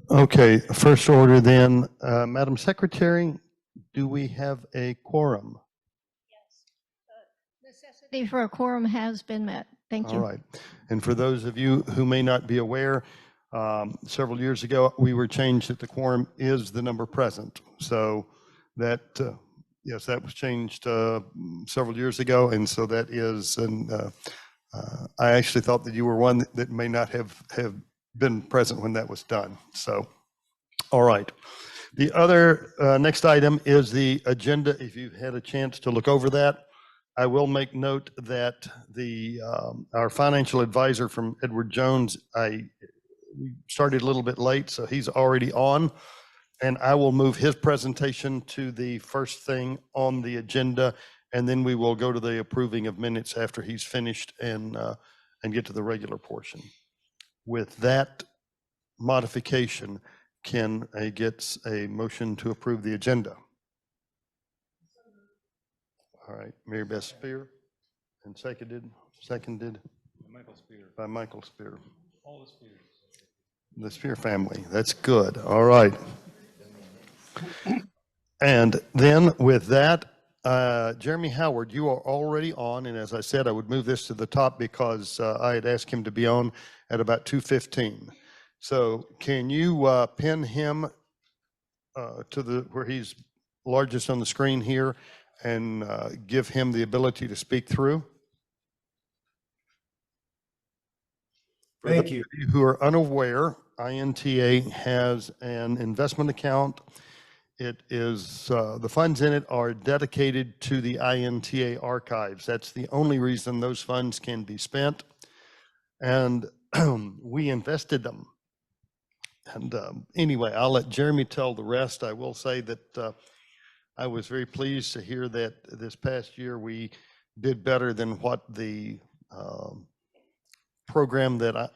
Okay, first order then, Madam Secretary, do we have a quorum? Yes. Necessity for a quorum has been met. Thank All you. right. And for those of you who may not be aware, several years ago, we were changed that the quorum is the number present. So that, yes, that was changed several years ago. And so that is, and I actually thought that you were one that may not have been present when that was done. So, all right. The other next item is the agenda. If you've had a chance to look over that, I will make note that the our financial advisor from Edward Jones, we started a little bit late, so he's already on, and I will move his presentation to the first thing on the agenda, and then we will go to the approving of minutes after he's finished and get to the regular portion. With that modification, can I get a motion to approve the agenda? All right, Mary Beth Spear, and seconded by Michael Spear. All the Spears. The Spear family, that's good. All right. And then with that, Jeremy Howard, you are already on, and as I said, I would move this to the top because I had asked him to be on at about 2:15. So can you pin him to where he's largest on the screen here and give him the ability to speak through? For Thank those you. of you who are unaware, INTA has an investment account. It is, the funds in it are dedicated to the INTA archives. That's the only reason those funds can be spent. And we invested them. And anyway, I'll let Jeremy tell the rest. I will say that I was very pleased to hear that this past year we did better than what the program that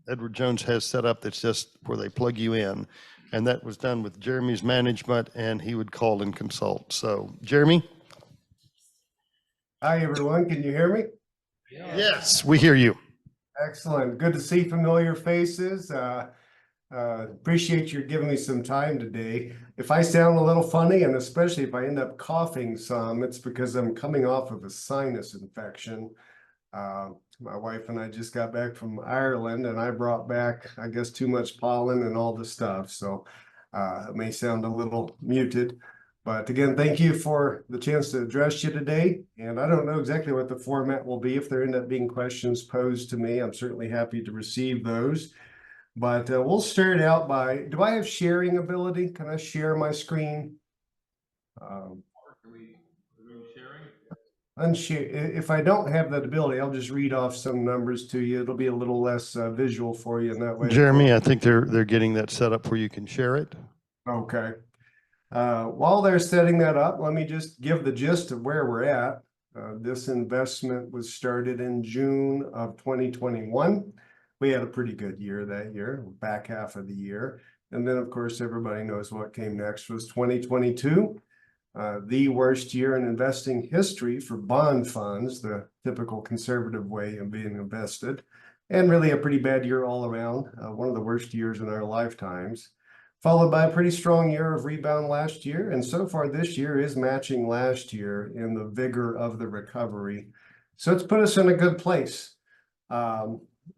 Edward Jones has set up, that's just where they plug you in. And that was done with Jeremy's management, and he would call and consult. So, Jeremy? Hi, everyone. Can you hear me? Yes, we hear you. Excellent. Good to see familiar faces. Appreciate you giving me some time today. If I sound a little funny, and especially if I end up coughing some, it's because I'm coming off of a sinus infection. My wife and I just got back from Ireland, and I brought back, I guess, too much pollen and all the stuff. So it may sound a little muted. But again, thank you for the chance to address you today. And I don't know exactly what the format will be. If there end up being questions posed to me, I'm certainly happy to receive those. But we'll start out by, do I have sharing ability? Can I share my screen? Unshare. If I don't have that ability, I'll just read off some numbers to you. It'll be a little less visual for you in that way. Jeremy, I think they're getting that set up where you can share it. Okay. While they're setting that up, let me just give the gist of where we're at. This investment was started in June of 2021. We had a pretty good year that year, back half of the year. And then, of course, everybody knows what came next was 2022. The worst year in investing history for bond funds, the typical conservative way of being invested, and really a pretty bad year all around, one of the worst years in our lifetimes, followed by a pretty strong year of rebound last year. And so far this year is matching last year in the vigor of the recovery. So it's put us in a good place.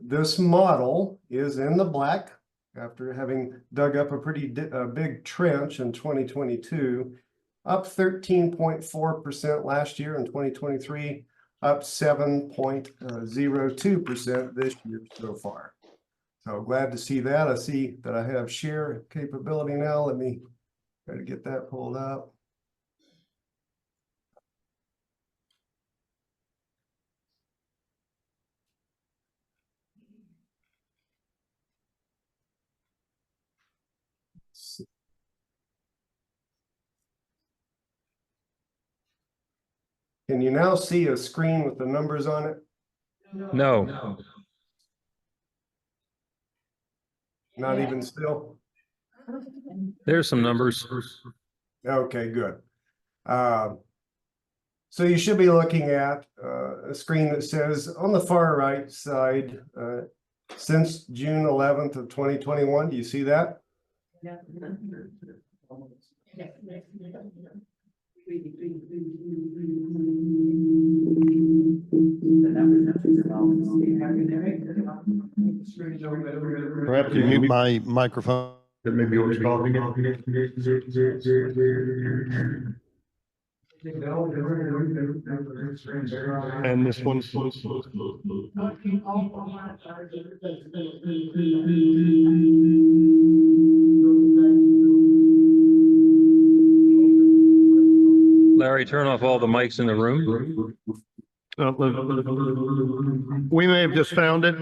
This model is in the black after having dug up a pretty big trench in 2022. Up 13.4% last year in 2023, up 7.02% this year so far. So glad to see that. I see that I have share capability now. Let me try to get that pulled up. Can you now see a screen with the numbers on it? No. Not even still? There's some numbers. Okay, good. So you should be looking at a screen that says on the far right side, since June 11th of 2021. Do you see that? Perhaps you mute my microphone. Maybe what's causing it. And this one. Larry, turn off all the mics in the room. We may have just found it.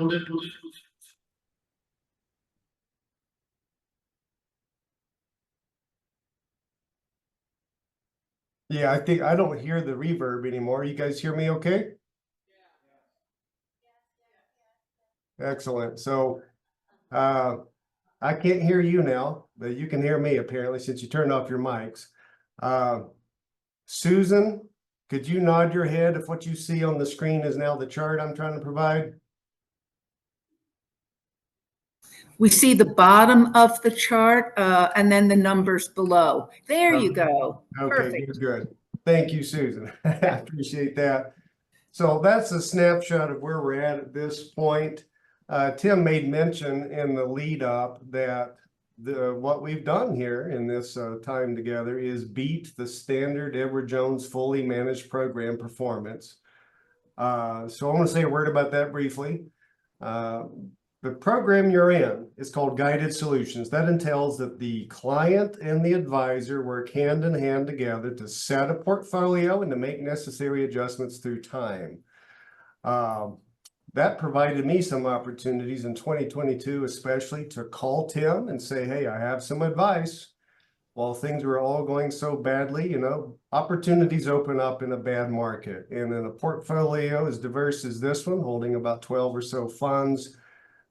Yeah, I think I don't hear the reverb anymore. You guys hear me okay? Excellent. So I can't hear you now, but you can hear me apparently since you turned off your mics. Susan, could you nod your head if what you see on the screen is now the chart I'm trying to provide? We see the bottom of the chart and then the numbers below. There you go. Okay, Perfect. good. Thank you, Susan. I appreciate that. So that's a snapshot of where we're at this point. Tim made mention in the lead up that what we've done here in this time together is beat the standard Edward Jones fully managed program performance. So I want to say a word about that briefly. The program you're in is called Guided Solutions. That entails that the client and the advisor work hand in hand together to set a portfolio and to make necessary adjustments through time. That provided me some opportunities in 2022, especially to call Tim and say, hey, I have some advice. While things were all going so badly, you know, opportunities open up in a bad market. And in a portfolio as diverse as this one, holding about 12 or so funds,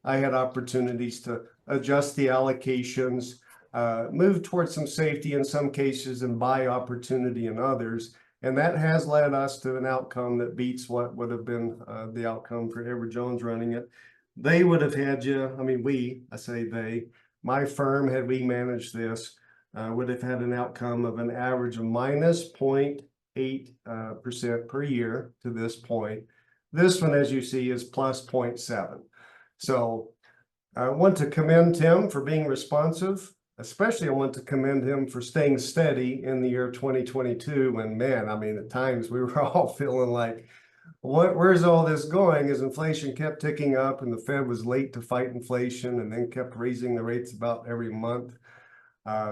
I had opportunities to adjust the allocations, move towards some safety in some cases and buy opportunity in others. And that has led us to an outcome that beats what would have been the outcome for Edward Jones running it. They would have had you, I mean, I say they, my firm, had we managed this, would have had an outcome of an average of minus 0.8% per year to this point. This one, as you see, is plus 0.7. So I want to commend Tim for being responsive. Especially I want to commend him for staying steady in the year 2022 when, man, I mean, at times we were all feeling like, where's all this going as inflation kept ticking up and the Fed was late to fight inflation and then kept raising the rates about every month.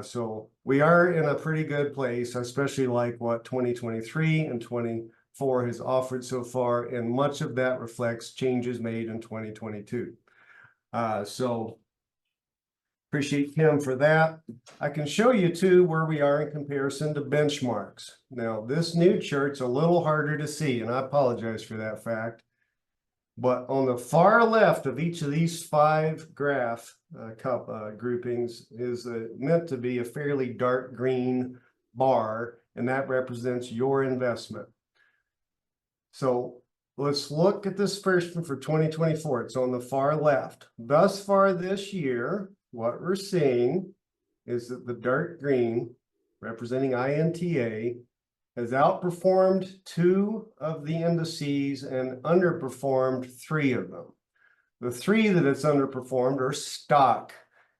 So we are in a pretty good place, especially like what 2023 and 24 has offered so far. And much of that reflects changes made in 2022. So appreciate him for that. I can show you too where we are in comparison to benchmarks. Now, this new chart's a little harder to see, and I apologize for that fact. But on the far left of each of these 5 graph groupings is meant to be a fairly dark green bar, and that represents your investment. So let's look at this first one for 2024. It's on the far left. Thus far this year, what we're seeing is that the dark green, representing INTA, has outperformed 2 of the indices and underperformed 3 of them. The 3 that it's underperformed are stock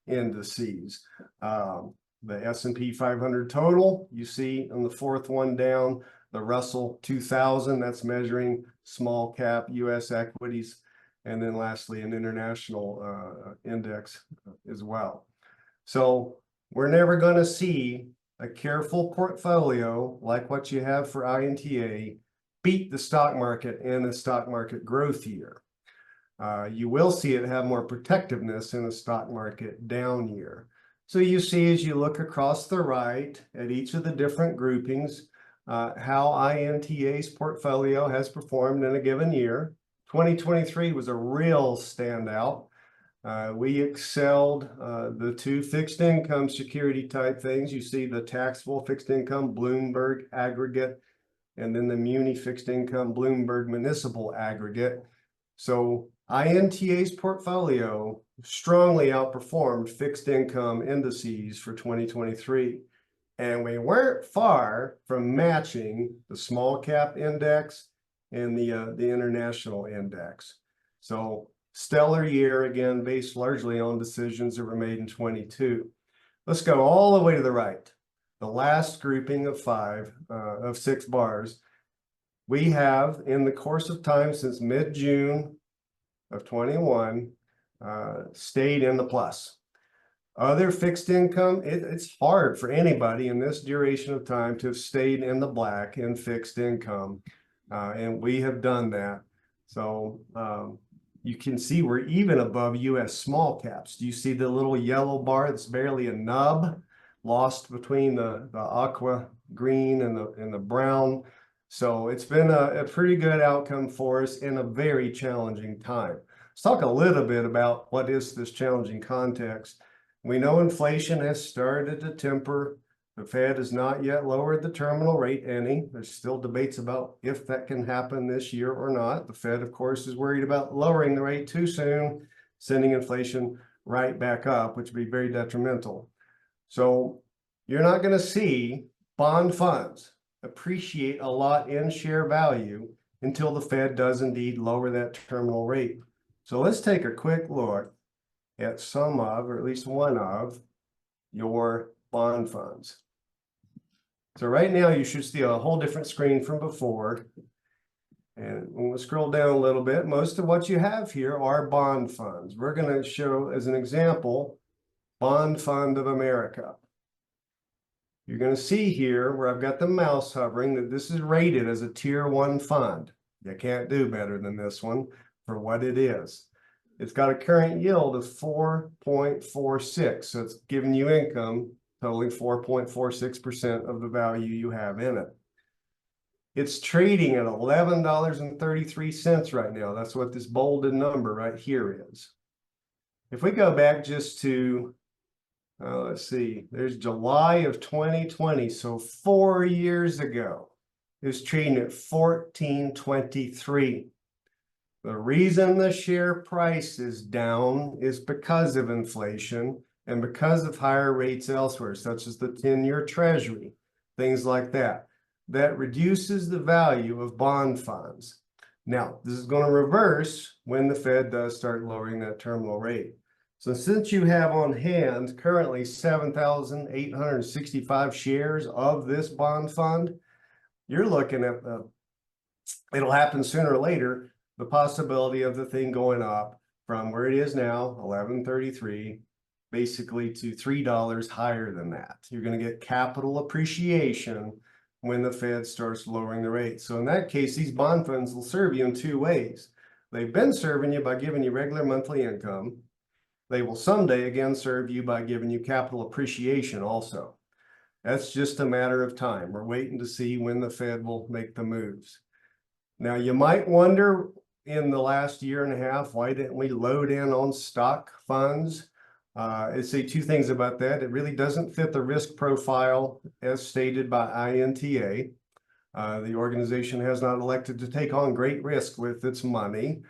indices. The S&P 500 total, you see on the 4th one down, the Russell 2000, that's measuring small cap US equities. And then lastly, an international index as well. So we're never going to see a careful portfolio like what you have for INTA beat the stock market in a stock market growth year. You will see it have more protectiveness in a stock market down year. So you see as you look across the right at each of the different groupings, how INTA's portfolio has performed in a given year. 2023 was a real standout. We excelled the 2 fixed income security type things. You see the taxable fixed income Bloomberg aggregate, and then the muni fixed income Bloomberg municipal aggregate. So INTA's portfolio strongly outperformed fixed income indices for 2023. And we weren't far from matching the small cap index and the international index. So stellar year again, based largely on decisions that were made in 22. Let's go all the way to the right. The last grouping of six bars. We have, in the course of time since mid-June of 21, stayed in the plus. Other fixed income, it's hard for anybody in this duration of time to have stayed in the black in fixed income. And we have done that. So you can see we're even above US small caps. Do you see the little yellow bar that's barely a nub lost between the aqua green and the brown? So it's been a pretty good outcome for us in a very challenging time. Let's talk a little bit about what is this challenging context. We know inflation has started to temper. The Fed has not yet lowered the terminal rate any. There's still debates about if that can happen this year or not. The Fed, of course, is worried about lowering the rate too soon, sending inflation right back up, which would be very detrimental. So you're not going to see bond funds appreciate a lot in share value until the Fed does indeed lower that terminal rate. So let's take a quick look at some of, or at least one of, your bond funds. So right now you should see a whole different screen from before. And when we scroll down a little bit, most of what you have here are bond funds. We're going to show as an example, Bond Fund of America. You're going to see here where I've got the mouse hovering that this is rated as a tier 1 fund. You can't do better than this one for what it is. It's got a current yield of 4.46, so it's giving you income totaling 4.46% of the value you have in it. It's trading at $11.33 right now. That's what this bolded number right here is. If we go back just to, let's see, there's July of 2020, so 4 years ago, it was trading at $14.23. The reason the share price is down is because of inflation and because of higher rates elsewhere, such as the 10-year treasury, things like that. That reduces the value of bond funds. Now, this is going to reverse when the Fed does start lowering that terminal rate. So since you have on hand currently 7,865 shares of this bond fund, you're looking at it'll happen sooner or later, the possibility of the thing going up from where it is now, $11.33, basically to $3 higher than that. You're going to get capital appreciation when the Fed starts lowering the rate. So in that case, these bond funds will serve you in two ways. They've been serving you by giving you regular monthly income. They will someday again serve you by giving you capital appreciation also. That's just a matter of time. We're waiting to see when the Fed will make the moves. Now, you might wonder in the last year and a half, why didn't we load in on stock funds? I'd say two things about that. It really doesn't fit the risk profile as stated by INTA. The organization has not elected to take on great risk with its money.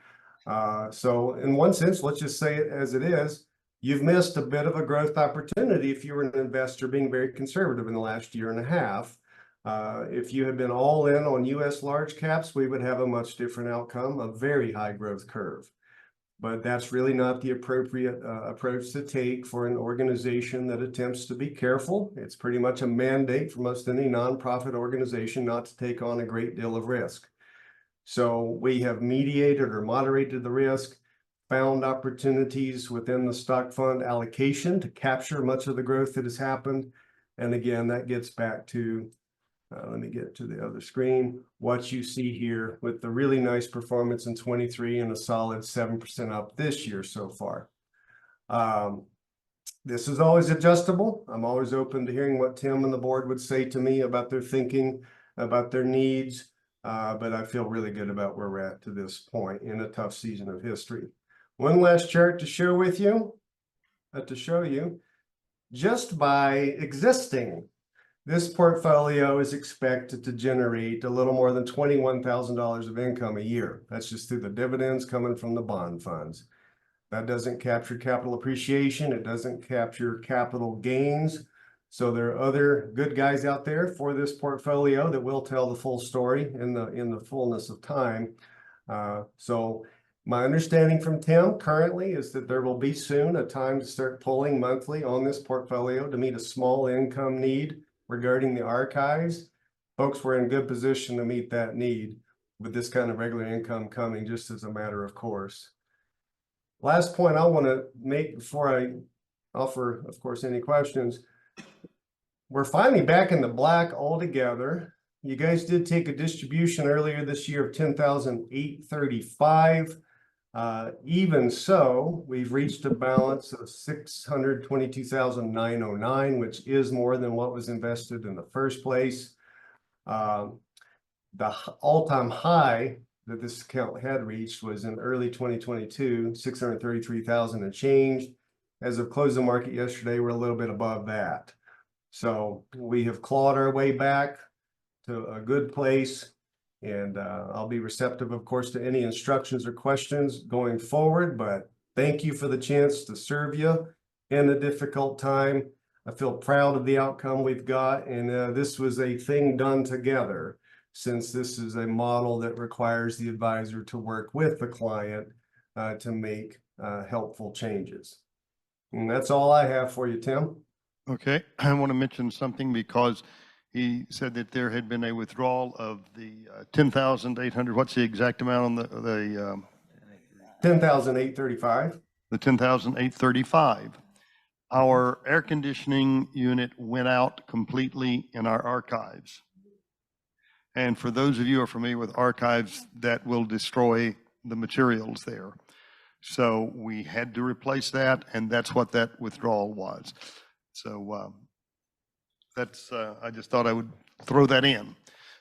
So in one sense, let's just say it as it is, you've missed a bit of a growth opportunity if you were an investor being very conservative in the last year and a half. If you had been all in on US large caps, we would have a much different outcome, a very high growth curve. But that's really not the appropriate approach to take for an organization that attempts to be careful. It's pretty much a mandate for most any nonprofit organization not to take on a great deal of risk. So we have mediated or moderated the risk, found opportunities within the stock fund allocation to capture much of the growth that has happened. And again, that gets back to let me get to the other screen. What you see here with the really nice performance in 23 and a solid 7% up this year so far. This is always adjustable. I'm always open to hearing what Tim and the board would say to me about their thinking, about their needs. But I feel really good about where we're at to this point in a tough season of history. One last chart to share with you, just by existing. This portfolio is expected to generate a little more than $21,000 of income a year. That's just through the dividends coming from the bond funds. That doesn't capture capital appreciation. It doesn't capture capital gains. So there are other good guys out there for this portfolio that will tell the full story in the fullness of time. So my understanding from Tim currently is that there will be soon a time to start pulling monthly on this portfolio to meet a small income need regarding the archives. Folks, we're in good position to meet that need with this kind of regular income coming just as a matter of course. Last point I want to make before I offer, of course, any questions. We're finally back in the black altogether. You guys did take a distribution earlier this year of $10,835. Even so, we've reached a balance of $622,909, which is more than what was invested in the first place. The all-time high that this account had reached was in early 2022, 633,000 and change. As of close of market yesterday, we're a little bit above that. So we have clawed our way back to a good place. And I'll be receptive, of course, to any instructions or questions going forward. But thank you for the chance to serve you in a difficult time. I feel proud of the outcome we've got. And this was a thing done together, since this is a model that requires the advisor to work with the client to make helpful changes. And that's all I have for you, Tim. Okay, I want to mention something because he said that there had been a withdrawal of the 10,800. What's the exact amount on the 10,835. the 10,835? Our air conditioning unit went out completely in our archives. And for those of you who are familiar with archives, that will destroy the materials there. So we had to replace that, and that's what that withdrawal was. So that's, I just thought I would throw that in.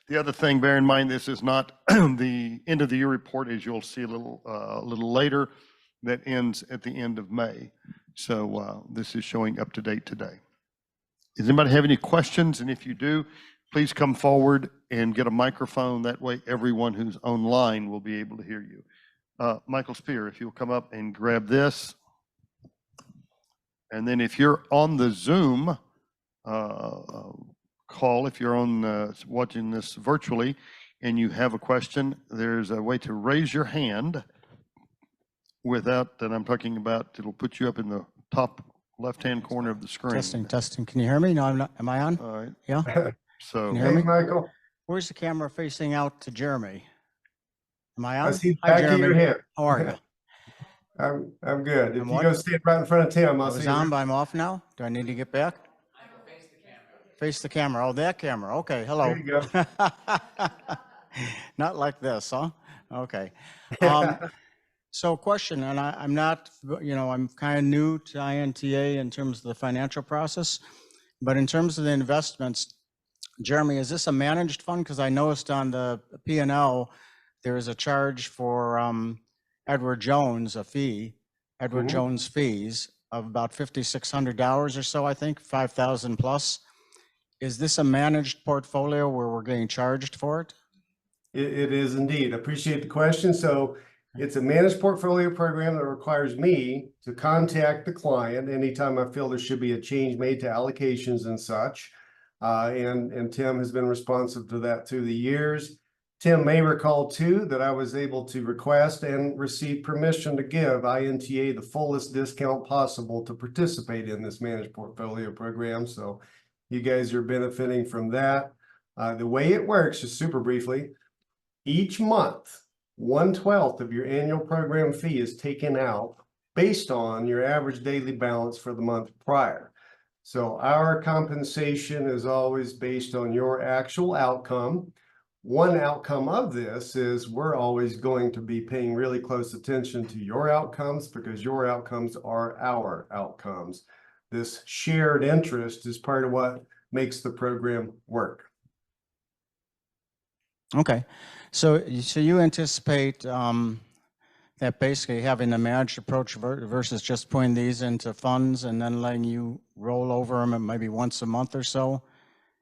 The other thing, bear in mind, this is not the end of the year report, as you'll see a little later, that ends at the end of May. So this is showing up to date today. Does anybody have any questions? And if you do, please come forward and get a microphone. That way everyone who's online will be able to hear you. Michael Spear, if you'll come up and grab this. And then if you're on the Zoom call, if you're on watching this virtually and you have a question, there's a way to raise your hand without, that I'm talking about, it'll put you up in the top left-hand corner of the screen. Testing. Can you hear me? No, I'm not. Am I on? All right. Yeah. So, Can you hear Hey, me? Michael. Where's the camera facing out to Jeremy? Am I on? I see the Hi, back of your Jeremy. head. How are you? I'm good. If I'm you what? go stand right in front of Tim, I I'll was see on, you. but I'm off now. Do I need to get back? Face the camera. Oh, that camera. Okay. Hello. There you go. Not like this, huh? Okay. So question, and I'm not, I'm kind of new to INTA in terms of the financial process, but in terms of the investments, Jeremy, is this a managed fund? Because I noticed on the P&L, there is a charge for Edward Jones, a fee, Edward Mhm. Jones fees of about $5,600 or so, I think, 5,000 plus. Is this a managed portfolio where we're getting charged for it? It is indeed. Appreciate the question. So it's a managed portfolio program that requires me to contact the client anytime I feel there should be a change made to allocations and such. And Tim has been responsive to that through the years. Tim may recall too that I was able to request and receive permission to give INTA the fullest discount possible to participate in this managed portfolio program. So you guys are benefiting from that. The way it works, just super briefly, each month, 1/12 of your annual program fee is taken out based on your average daily balance for the month prior. So our compensation is always based on your actual outcome. One outcome of this is we're always going to be paying really close attention to your outcomes because your outcomes are our outcomes. This shared interest is part of what makes the program work. Okay, so you anticipate that basically having a managed approach versus just putting these into funds and then letting you roll over them maybe once a month or so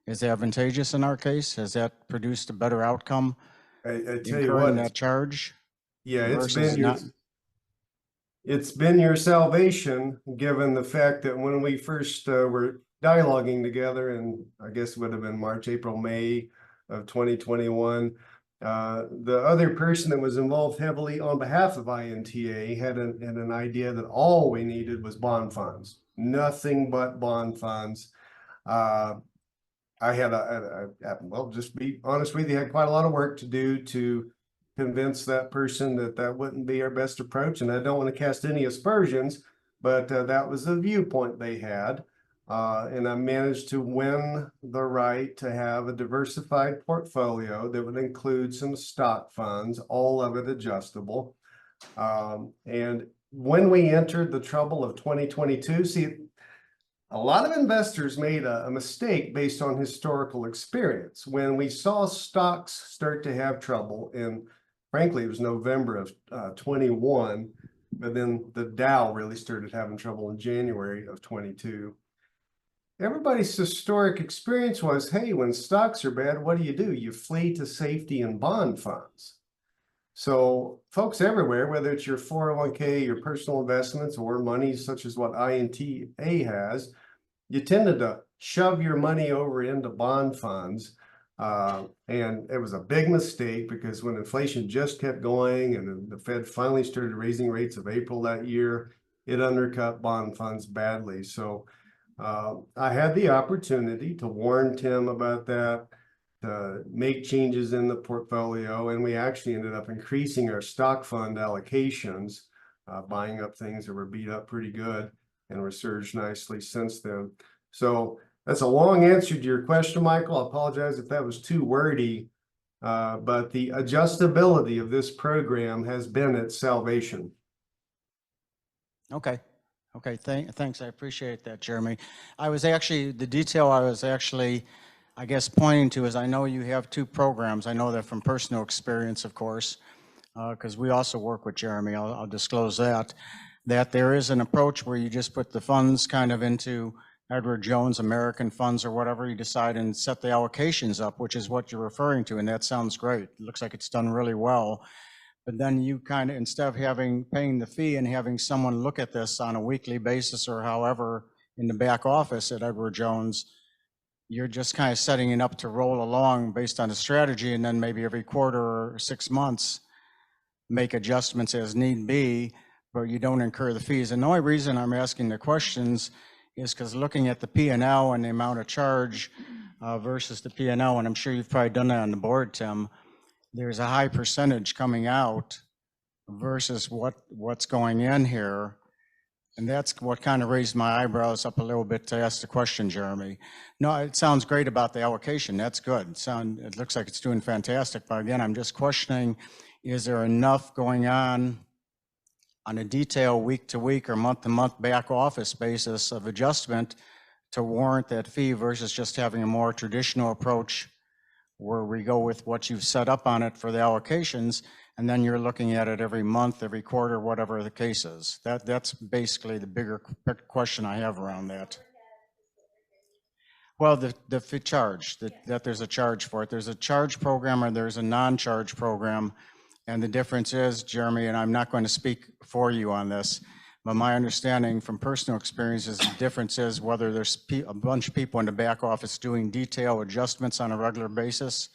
is advantageous in our case? Has that produced a better outcome, I tell you incurring what, that charge yeah, versus not? it's been your salvation, given the fact that when we first were dialoguing together, and I guess it would have been March, April, May of 2021, the other person that was involved heavily on behalf of INTA had an idea that all we needed was bond funds, nothing but bond funds. I had well, just be honest with you, had quite a lot of work to do to convince that person that that wouldn't be our best approach. And I don't want to cast any aspersions, but that was the viewpoint they had. And I managed to win the right to have a diversified portfolio that would include some stock funds, all of it adjustable. And when we entered the trouble of 2022, see, a lot of investors made a mistake based on historical experience. When we saw stocks start to have trouble, and frankly, it was November of 21, but then the Dow really started having trouble in January of 22. Everybody's historic experience was, hey, when stocks are bad, what do? You flee to safety in bond funds. So folks everywhere, whether it's your 401k, your personal investments, or money such as what INTA has, you tended to shove your money over into bond funds. And it was a big mistake, because when inflation just kept going and the Fed finally started raising rates of April that year, it undercut bond funds badly. So I had the opportunity to warn Tim about that, to make changes in the portfolio, and we actually ended up increasing our stock fund allocations, buying up things that were beat up pretty good and resurged nicely since then. So that's a long answer to your question, Michael. I apologize if that was too wordy, but the adjustability of this program has been its salvation. Okay. Okay, thanks. I appreciate that, Jeremy. The detail I was actually, I guess, pointing to is, I know you have two programs. I know that from personal experience, of course, because we also work with Jeremy. I'll disclose that there is an approach where you just put the funds kind of into Edward Jones American funds or whatever you decide, and set the allocations up, which is what you're referring to. And that sounds great. It looks like it's done really well. But then you kind of, instead of paying the fee and having someone look at this on a weekly basis or however in the back office at Edward Jones, you're just kind of setting it up to roll along based on a strategy, and then maybe every quarter or 6 months make adjustments as need be, but you don't incur the fees. And the only reason I'm asking the questions is because looking at the P&L and the amount of charge versus the P&L, and I'm sure you've probably done that on the board, Tim, there's a high percentage coming out versus what's going in here. And that's what kind of raised my eyebrows up a little bit to ask the question, Jeremy. No, it sounds great about the allocation. That's good. It looks like it's doing fantastic. But again, I'm just questioning, is there enough going on a detail week to week or month to month back office basis of adjustment to warrant that fee versus just having a more traditional approach where we go with what you've set up on it for the allocations, and then you're looking at it every month, every quarter, whatever the case is. That's basically the bigger question I have around that. Well, the fee charge, that there's a charge for it. There's a charge program or there's a non-charge program. And the difference is, Jeremy, and I'm not going to speak for you on this, but my understanding from personal experience is the difference is whether there's a bunch of people in the back office doing detail adjustments on a regular basis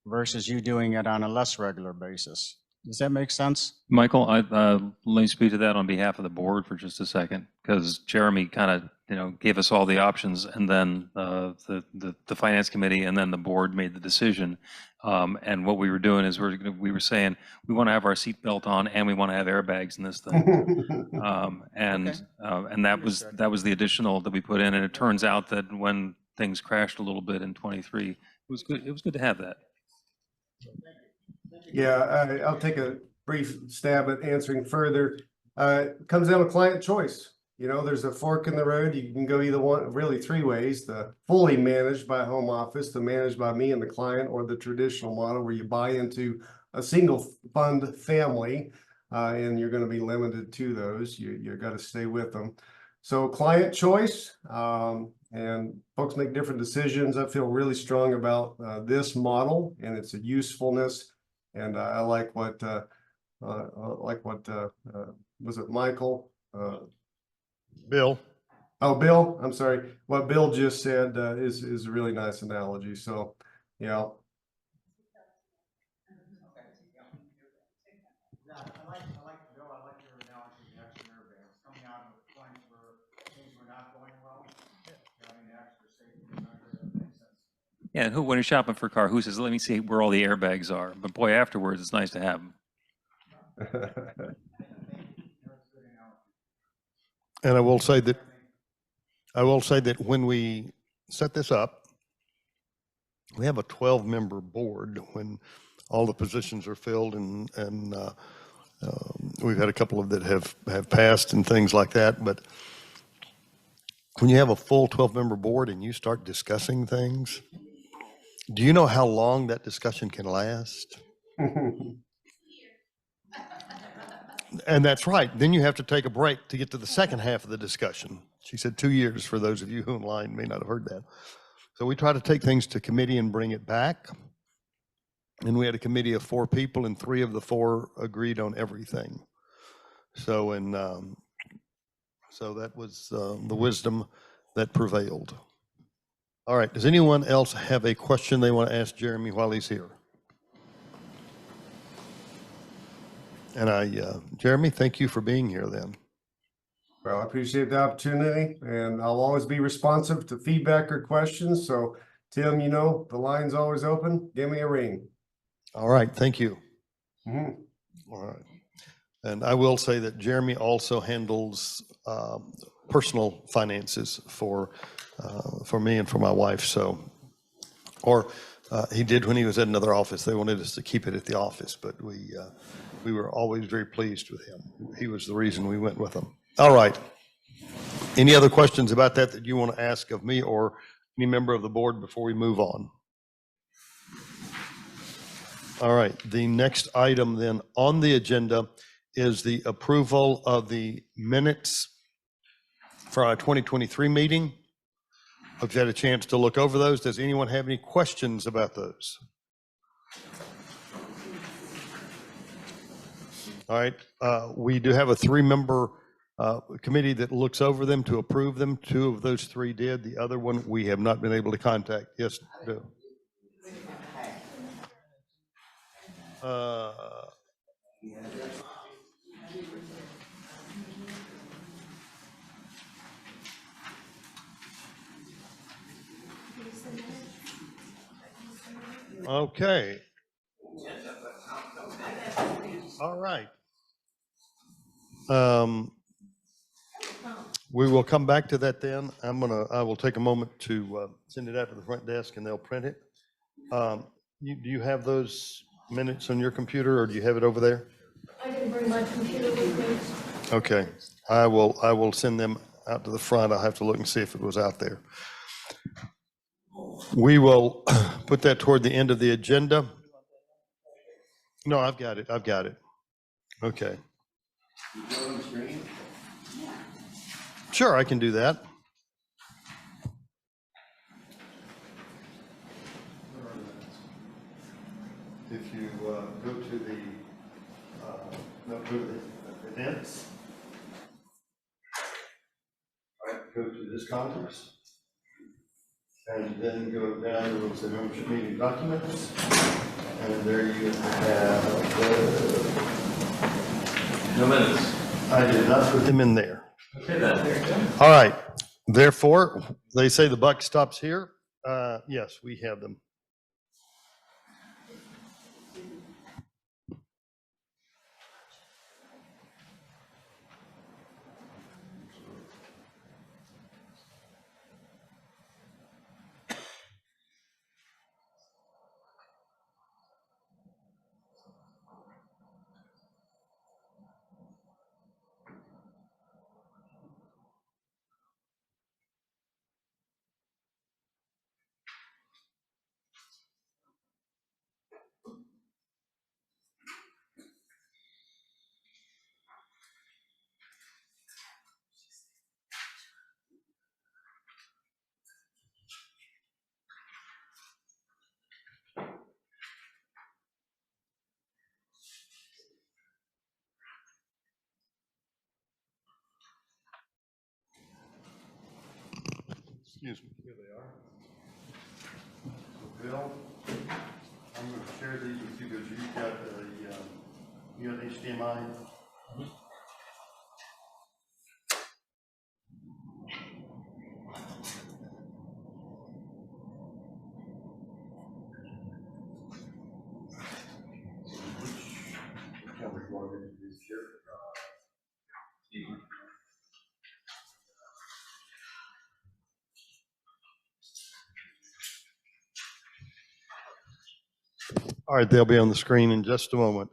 versus you doing it on a less regular basis. Does that make sense? Michael, let me speak to that on behalf of the board for just a second, because Jeremy kind of, gave us all the options, and then the finance committee and then the board made the decision. And what we were doing is we were saying we want to have our seatbelt on and we want to have airbags in this thing. And that was the additional that we put in. And it turns out that when things crashed a little bit in 23, it was good. It was good to have that. Yeah, I'll take a brief stab at answering further. It comes down to client choice. There's a fork in the road. You can go either one, really three ways: the fully managed by home office, the managed by me and the client, or the traditional model where you buy into a single fund family, and you're going to be limited to those. You got to stay with them. So client choice, and folks make different decisions. I feel really strong about this model and its usefulness. And I like what was it Michael? Bill? Oh, Bill, I'm sorry. What Bill just said is a really nice analogy. So, yeah. I like Bill, I like your analogy of the extra airbags coming out of the point where things were not going well. Having the extra safety measure, that makes sense. Yeah, and when you're shopping for a car, who says, let me see where all the airbags are? But boy, afterwards, it's nice to have them. And I will say that when we set this up, we have a 12-member board when all the positions are filled, and we've had a couple of that have passed and things like that. But when you have a full 12-member board and you start discussing things, do you know how long that discussion can last? And that's right. Then you have to take a break to get to the second half of the discussion. She said 2 years, for those of you who online may not have heard that. So we try to take things to committee and bring it back. And we had a committee of 4 people, and 3 of the 4 agreed on everything. So, so that was the wisdom that prevailed. All right. Does anyone else have a question they want to ask Jeremy while he's here? And Jeremy, thank you for being here then. Well, I appreciate the opportunity, and I'll always be responsive to feedback or questions. So, Tim, you know, the line's always open. Give me a ring. All right. Thank you. Mhm. All right. And I will say that Jeremy also handles personal finances for me and for my wife. So, or he did when he was at another office. They wanted us to keep it at the office, but we were always very pleased with him. He was the reason we went with him. All right. Any other questions about that you want to ask of me or any member of the board before we move on? All right. The next item then on the agenda is the approval of the minutes for our 2023 meeting. Hope you had a chance to look over those. Does anyone have any questions about those? All right. We do have a 3-member committee that looks over them to approve them. 2 of those 3 did. The other one we have not been able to contact. Yes, Bill. Okay. All right. We will come back to that then. I will take a moment to send it out to the front desk and they'll print it. Do you have those minutes on your computer or do you have it over there? I didn't bring my computer with me. Okay. I will send them out to the front. I'll have to look and see if it was out there. We will put that toward the end of the agenda. No, I've got it. I've got it. Okay. Sure, I can do that. If you go to the events, right, go to this Congress, and then go down to the membership meeting documents, and there you have No minutes. I did not put them in there. Okay, then. All right. Therefore, they say the buck stops here. Yes, we have them. Excuse me. Here they are. So Bill, I'm going to share these with you because you've got you got HDMI. All right, they'll be on the screen in just a moment.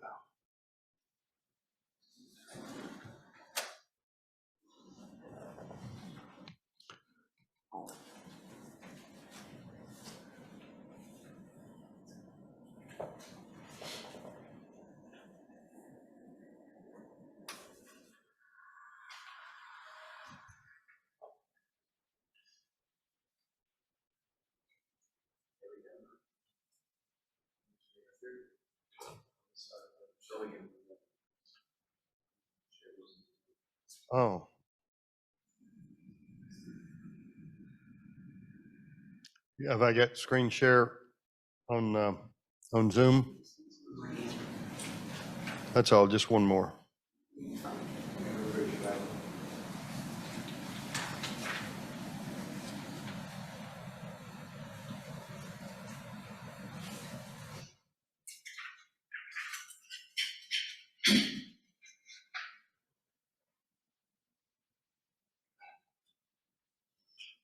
Oh. Yeah, have I got screen share on Zoom? That's all, just one more.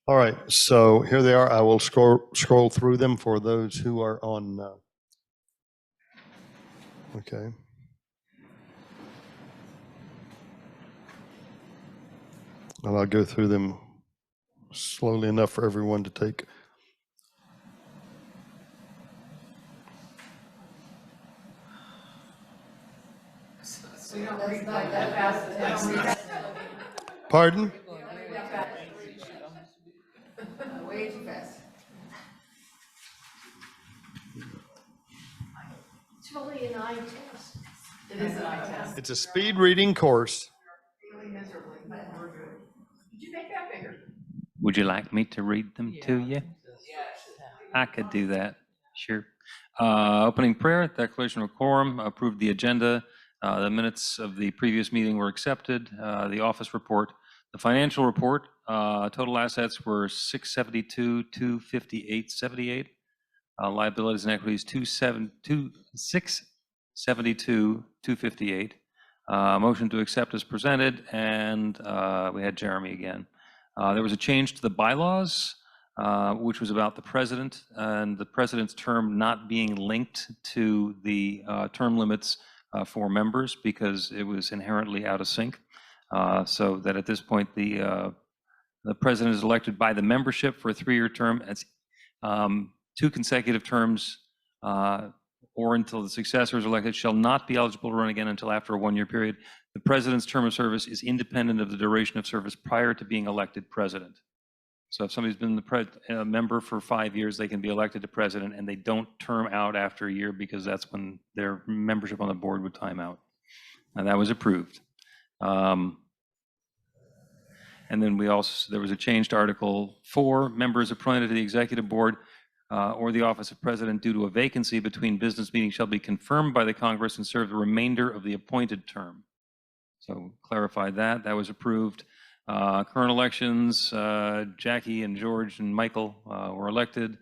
All right, so here they are. I will scroll through them for those who are on. Okay. And I'll go through them slowly enough for everyone to take. Pardon? Way too fast. It's really an eye test. It is an eye test. It's a speed reading course. Failing miserably, but we're good. Did you make that bigger? Would you like me to read them to you? Yes. I could do that, sure. Opening prayer, declaration of quorum, approved the agenda. The minutes of the previous meeting were accepted. The office report, the financial report, total assets were 672, 258, 78. Liabilities and equities, 672, 258. Motion to accept as presented, and we had Jeremy again. There was a change to the bylaws, which was about the president and the president's term not being linked to the term limits for members because it was inherently out of sync. So that at this point, the president is elected by the membership for a 3-year term. It's 2 consecutive terms or until the successor is elected shall not be eligible to run again until after a 1-year period. The president's term of service is independent of the duration of service prior to being elected president. So if somebody's been a member for 5 years, they can be elected to president, and they don't term out after a year because that's when their membership on the board would time out. And that was approved. And then there was a change to Article 4, members appointed to the executive board or the office of president due to a vacancy between business meetings shall be confirmed by the Congress and serve the remainder of the appointed term. So clarified that. That was approved. Current elections, Jackie and George and Michael were elected.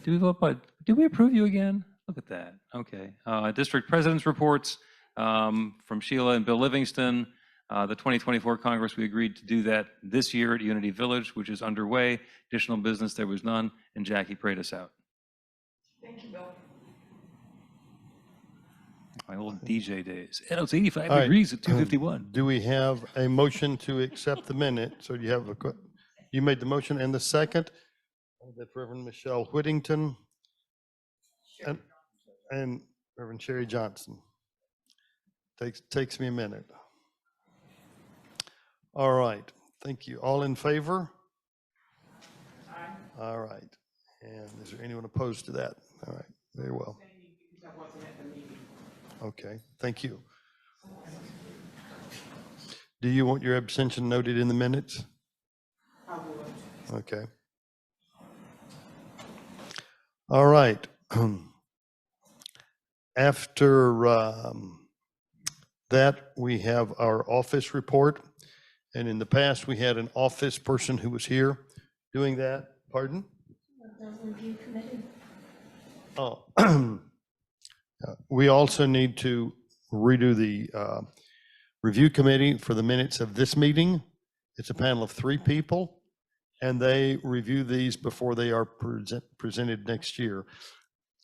Did we approve you again? Look at that. Okay. District president's reports from Sheila and Bill Livingston. The 2024 Congress, we agreed to do that this year at Unity Village, which is underway. Additional business, there was none, and Jackie prayed us out. Thank you, Bill. My old DJ days. And it's 85 All right. degrees at 2:51. Do we have a motion to accept the minutes? So do you have you made the motion and the second? That's Reverend Michelle Whittington and Reverend Sherry Johnson. Takes me a minute. All right. Thank you. All in favor? Aye. All right. And is there anyone opposed to that? All right. Very well. Because I wasn't at the meeting. Okay. Thank you. Do you want your abstention noted in the minutes? Okay. All right. After that, we have our office report. And in the past, we had an office person who was here doing that. Pardon? Oh, we also need to redo the review committee for the minutes of this meeting. It's a panel of 3 people, and they review these before they are presented next year.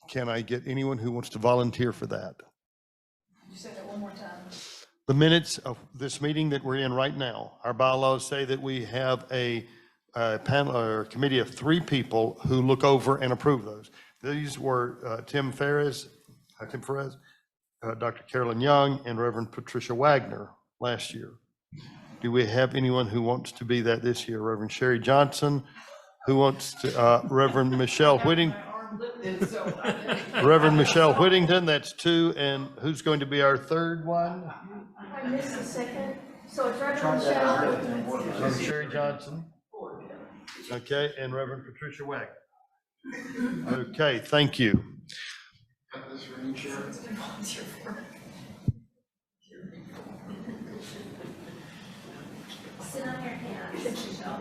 Can I get anyone who wants to volunteer for that? You said that one more time. The minutes of this meeting that we're in right now, our bylaws say that we have a panel or committee of 3 people who look over and approve those. These were Tim Ferris, Dr. Carolyn Young, and Reverend Patricia Wagner last year. Do we have anyone who wants to be that this year? Reverend Sherry Johnson, who wants to, Reverend Michelle Whittington. Reverend Michelle Whittington, that's 2, and who's going to be our 3rd one? I missed the second, so it's Reverend Michelle. Reverend Sherry Johnson. Okay, and Reverend Patricia Wagner. Okay, thank you. Sit on your hands.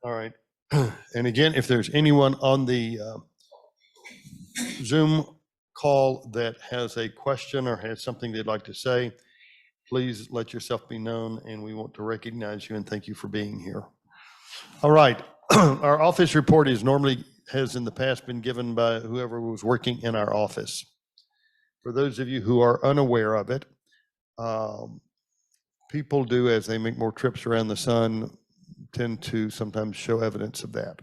All right. And again, if there's anyone on the Zoom call that has a question or has something they'd like to say, please let yourself be known, and we want to recognize you and thank you for being here. All right. Our office report is normally, has in the past been given by whoever was working in our office. For those of you who are unaware of it, people do, as they make more trips around the sun, tend to sometimes show evidence of that.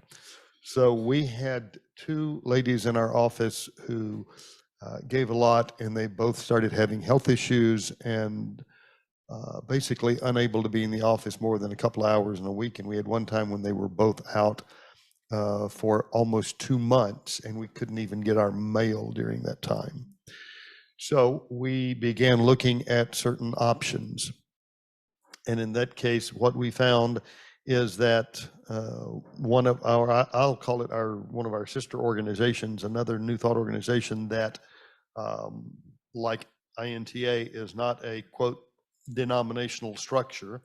So we had 2 ladies in our office who gave a lot, and they both started having health issues and basically unable to be in the office more than a couple hours in a week. And we had one time when they were both out for almost 2 months, and we couldn't even get our mail during that time. So we began looking at certain options. And in that case, what we found is that one of our, I'll call it one of our sister organizations, another New Thought organization that, like INTA, is not a, quote, denominational structure,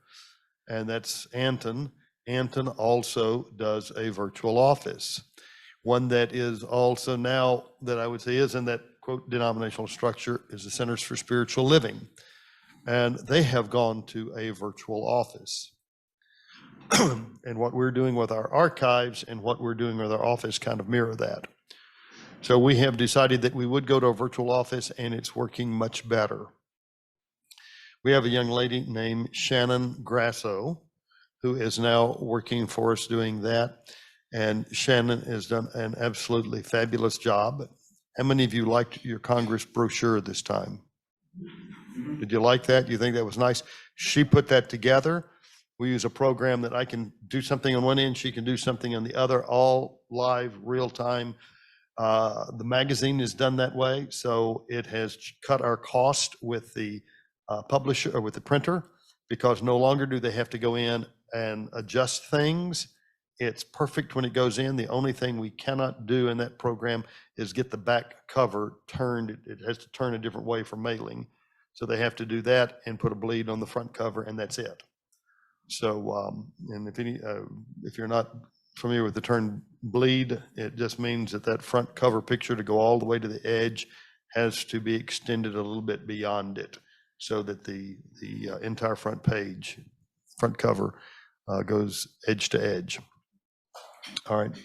and that's Anton. Anton also does a virtual office. One that is also now, that I would say is in that, quote, denominational structure, is the Centers for Spiritual Living. And they have gone to a virtual office. And what we're doing with our archives and what we're doing with our office kind of mirror that. So we have decided that we would go to a virtual office, and it's working much better. We have a young lady named Shannon Grasso, who is now working for us doing that. And Shannon has done an absolutely fabulous job. How many of you liked your Congress brochure this time? Did you like that? Do you think that was nice? She put that together. We use a program that I can do something on one end, she can do something on the other, all live, real time. The magazine is done that way, so it has cut our cost with the publisher or with the printer, because no longer do they have to go in and adjust things. It's perfect when it goes in. The only thing we cannot do in that program is get the back cover turned. It has to turn a different way for mailing. So they have to do that and put a bleed on the front cover, and that's it. So, and if you're not familiar with the term bleed, it just means that that front cover picture, to go all the way to the edge, has to be extended a little bit beyond it, so that the entire front page, front cover, goes edge to edge. All right.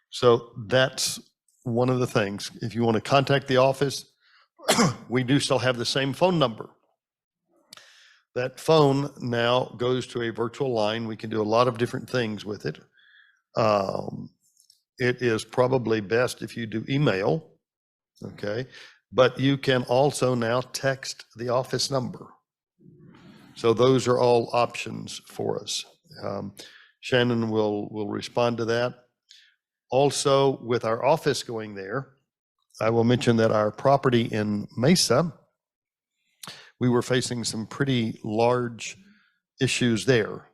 So that's one of the things. If you want to contact the office, we do still have the same phone number. That phone now goes to a virtual line. We can do a lot of different things with it. It is probably best if you do email, okay? But you can also now text the office number. So those are all options for us. Shannon will respond to that. Also, with our office going there, I will mention that our property in Mesa, we were facing some pretty large issues there,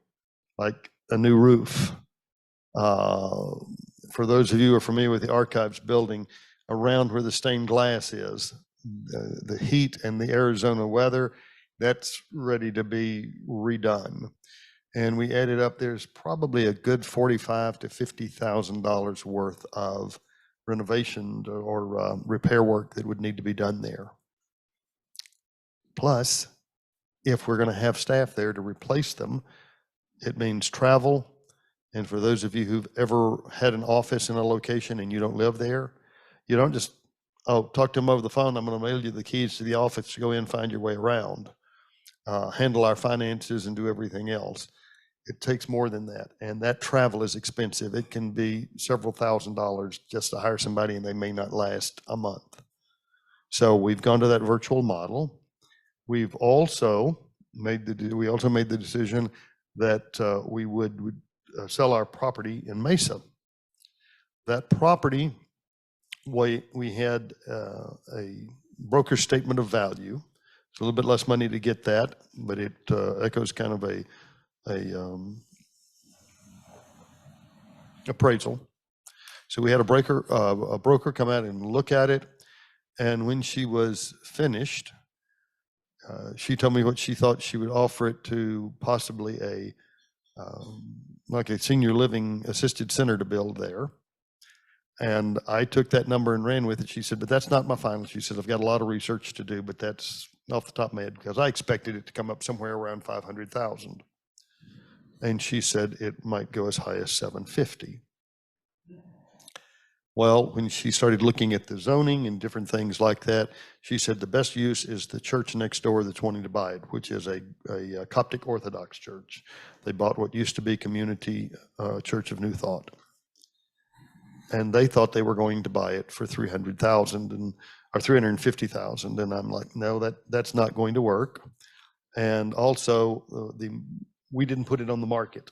like a new roof. For those of you who are familiar with the archives building, around where the stained glass is, the heat and the Arizona weather, that's ready to be redone. And we added up, there's probably a good $45,000 to $50,000 worth of renovation or repair work that would need to be done there. Plus, if we're going to have staff there to replace them, it means travel. And for those of you who've ever had an office in a location and you don't live there, you don't just, oh, talk to them over the phone, I'm going to mail you the keys to the office to go in, find your way around, handle our finances and do everything else. It takes more than that. And that travel is expensive. It can be several $1,000s just to hire somebody, and they may not last a month. So we've gone to that virtual model. We've also made the decision that we would sell our property in Mesa. That property, we had a broker statement of value. It's a little bit less money to get that, but it echoes kind of a appraisal. So we had a broker come out and look at it, and when she was finished, she told me what she thought she would offer it to, possibly like a senior living assisted center to build there. And I took that number and ran with it. She said, but that's not my final. She said, I've got a lot of research to do, but that's off the top of my head, because I expected it to come up somewhere around 500,000. And she said it might go as high as 750. Well, when she started looking at the zoning and different things like that, she said the best use is the church next door that's wanting to buy it, which is a Coptic Orthodox church. They bought what used to be Community Church of New Thought. And they thought they were going to buy it for 300,000 or 350,000. And I'm like, no, that's not going to work. And also we didn't put it on the market.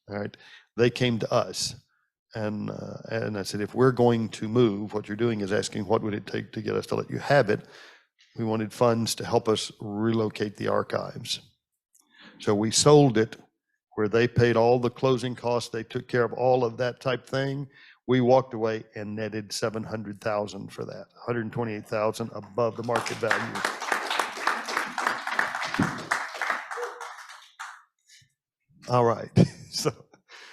All right. They came to us. And I said, if we're going to move, what you're doing is asking what would it take to get us to let you have it. We wanted funds to help us relocate the archives. So we sold it where they paid all the closing costs. They took care of all of that type thing. We walked away and netted 700,000 for that, 128,000 above the market value. All right. So,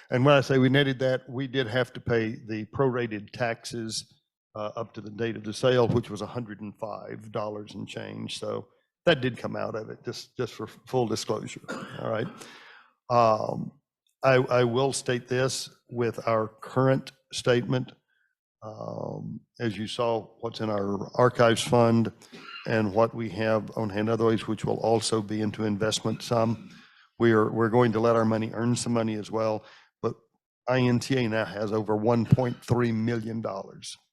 and when I say we netted that, we did have to pay the prorated taxes up to the date of the sale, which was $105 and change. So that did come out of it, just for full disclosure. All right. I will state this with our current statement. As you saw, what's in our archives fund and what we have on hand otherwise, which will also be into investment some. We're going to let our money earn some money as well, but INTA now has over $1.3 million.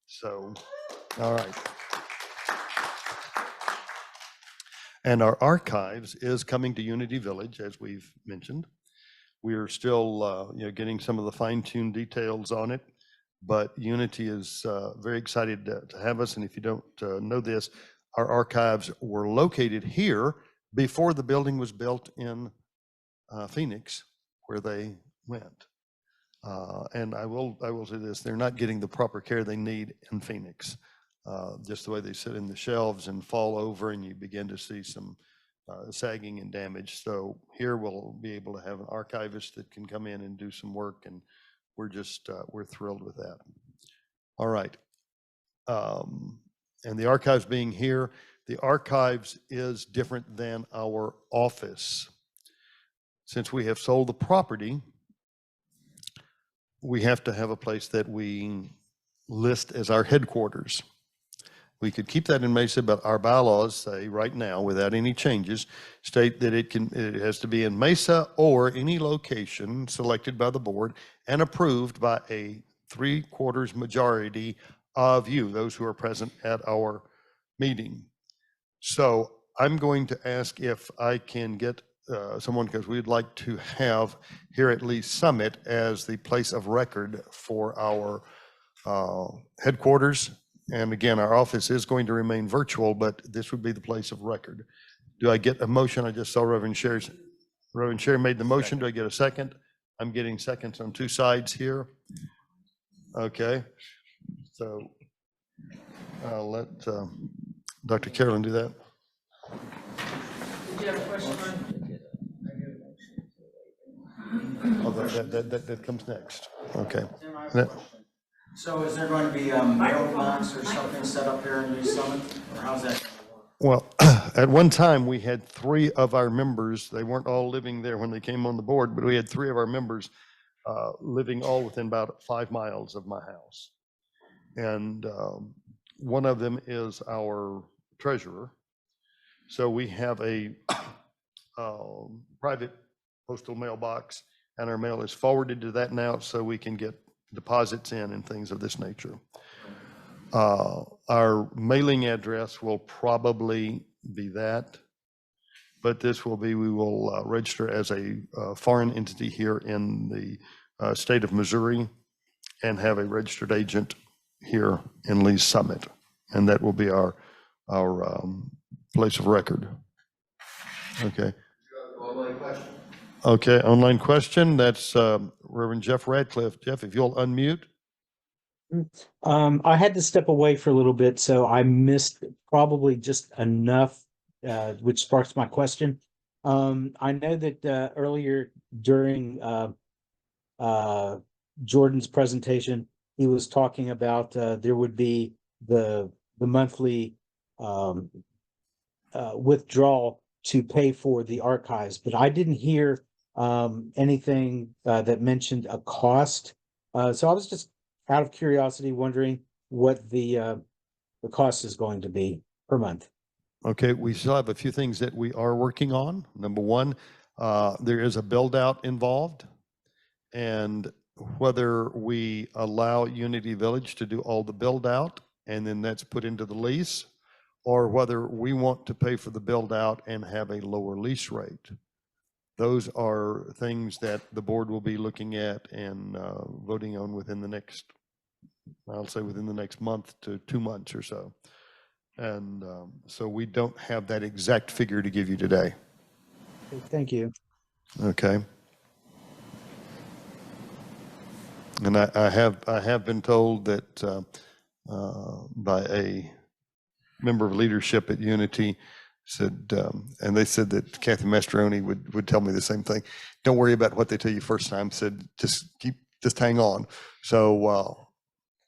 So, all right. And our archives is coming to Unity Village, as we've mentioned. We are still getting some of the fine-tuned details on it, but Unity is very excited to have us. And if you don't know this, our archives were located here before the building was built in Phoenix, where they went. And I will say this, they're not getting the proper care they need in Phoenix. Just the way they sit in the shelves and fall over, and you begin to see some sagging and damage. So here we'll be able to have an archivist that can come in and do some work, and we're thrilled with that. All right. And the archives being here, the archives is different than our office. Since we have sold the property, we have to have a place that we list as our headquarters. We could keep that in Mesa, but our bylaws say right now, without any changes, state that it has to be in Mesa or any location selected by the board and approved by a 3/4 majority of you, those who are present at our meeting. So I'm going to ask if I can get someone, because we'd like to have here at Lee's Summit as the place of record for our headquarters. And again, our office is going to remain virtual, but this would be the place of record. Do I get a motion? I just saw Reverend Sherry made the motion. Do I get a second? I'm getting seconds on two sides here. Okay, so I'll let Dr. Carolyn do that. Did you have a question on? Oh, that comes next. Okay. Tim, I have a question. So is there going to be a mailbox or something set up here in New Summit, or how's that going to work? Well, at one time, we had three of our members, they weren't all living there when they came on the board, but we had three of our members living all within about 5 miles of my house. And one of them is our treasurer. So we have a private postal mailbox, and our mail is forwarded to that now so we can get deposits in and things of this nature. Our mailing address will probably be that, but this will be, we will register as a foreign entity here in the state of Missouri and have a registered agent here in Lee's Summit. And that will be our place of record. Okay. Okay, online question. That's Reverend Jeff Radcliffe. Jeff, if you'll unmute. I had to step away for a little bit, so I missed probably just enough, which sparks my question. I know that earlier during Jordan's presentation, he was talking about there would be the monthly withdrawal to pay for the archives, but I didn't hear anything that mentioned a cost. So I was just out of curiosity wondering what the cost is going to be per month. Okay, we still have a few things that we are working on. Number one, there is a build out involved, and whether we allow Unity Village to do all the build out and then that's put into the lease, or whether we want to pay for the build out and have a lower lease rate. Those are things that the board will be looking at and voting on within the next, I'll say within the next month to 2 months or so. And so we don't have that exact figure to give you today. Thank you. Okay. And I have been told that by a member of leadership at Unity said, and they said that Kathy Mastroni would tell me the same thing. Don't worry about what they tell you first time. Said just hang on. So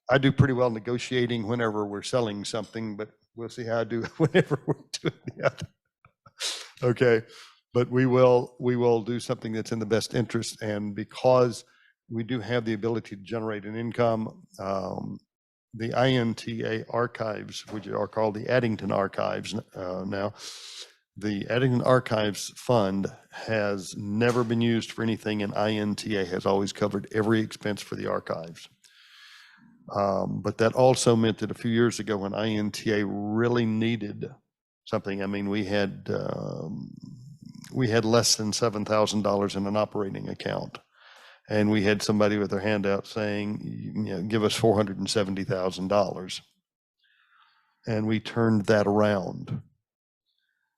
I do pretty well negotiating whenever we're selling something, but we'll see how I do whenever we're doing the other. Okay, but we will do something that's in the best interest, and because we do have the ability to generate an income, the INTA archives, which are called the Addington Archives now, the Addington Archives Fund has never been used for anything, and INTA has always covered every expense for the archives. But that also meant that a few years ago when INTA really needed something, I mean, we had less than $7,000 in an operating account. And we had somebody with their hand out saying, you know, give us $470,000. And we turned that around.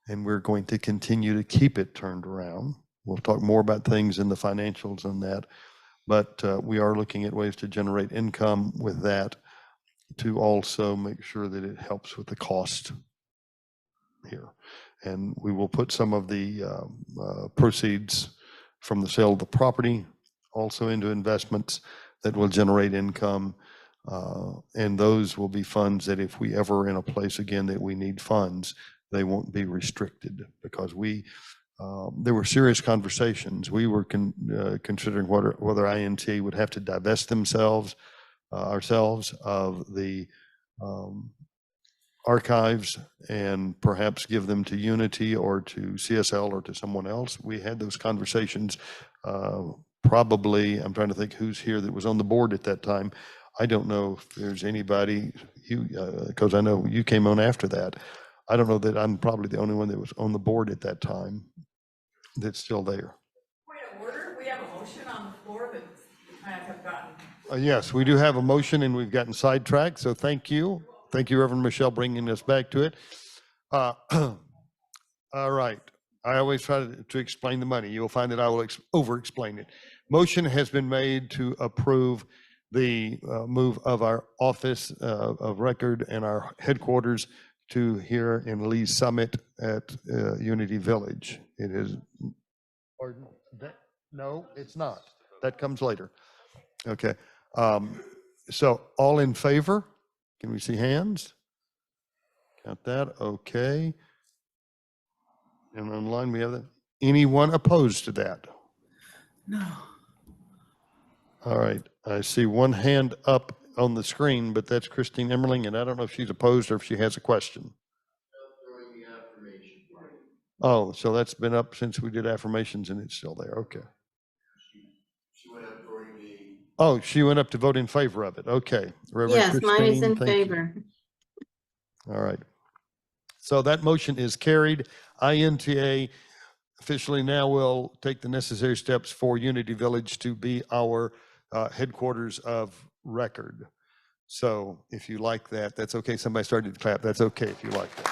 And we're going to continue to keep it turned around. We'll talk more about things in the financials on that. But we are looking at ways to generate income with that to also make sure that it helps with the cost here. And we will put some of the proceeds from the sale of the property also into investments that will generate income. And those will be funds that if we ever in a place again that we need funds, they won't be restricted, because there were serious conversations. We were considering whether INT would have to divest themselves ourselves of the archives and perhaps give them to Unity or to CSL or to someone else. We had those conversations. Probably, I'm trying to think who's here that was on the board at that time. I don't know if there's anybody, because I know you came on after that. I don't know that I'm probably the only one that was on the board at that time that's still there. Point of order, we have a motion on the floor that kind of have gotten Yes, we do have a motion and we've gotten sidetracked, so thank you. Thank you, Reverend Michelle, bringing us back to it. Uh, All right. I always try to explain the money. You'll find that I will over-explain it. Motion has been made to approve the move of our office of record and our headquarters to here in Lee Summit at Unity Village. It is, pardon? No, it's not. That comes later. Okay. So all in favor? Can we see hands? Got that? Okay. And online we have that. Anyone opposed to that? No. All right. I see one hand up on the screen, but that's Christine Emmerling, and I don't know if she's opposed or if she has a question. Oh, so that's been up since we did affirmations and it's still there. Okay. Oh, she went up to vote in favor of it. Okay. Reverend Yes, mine is Christine, in thank you. favor. All right. So that motion is carried. INTA officially now will take the necessary steps for Unity Village to be our headquarters of record. So if you like that, that's okay. Somebody started to clap. That's okay if you like that.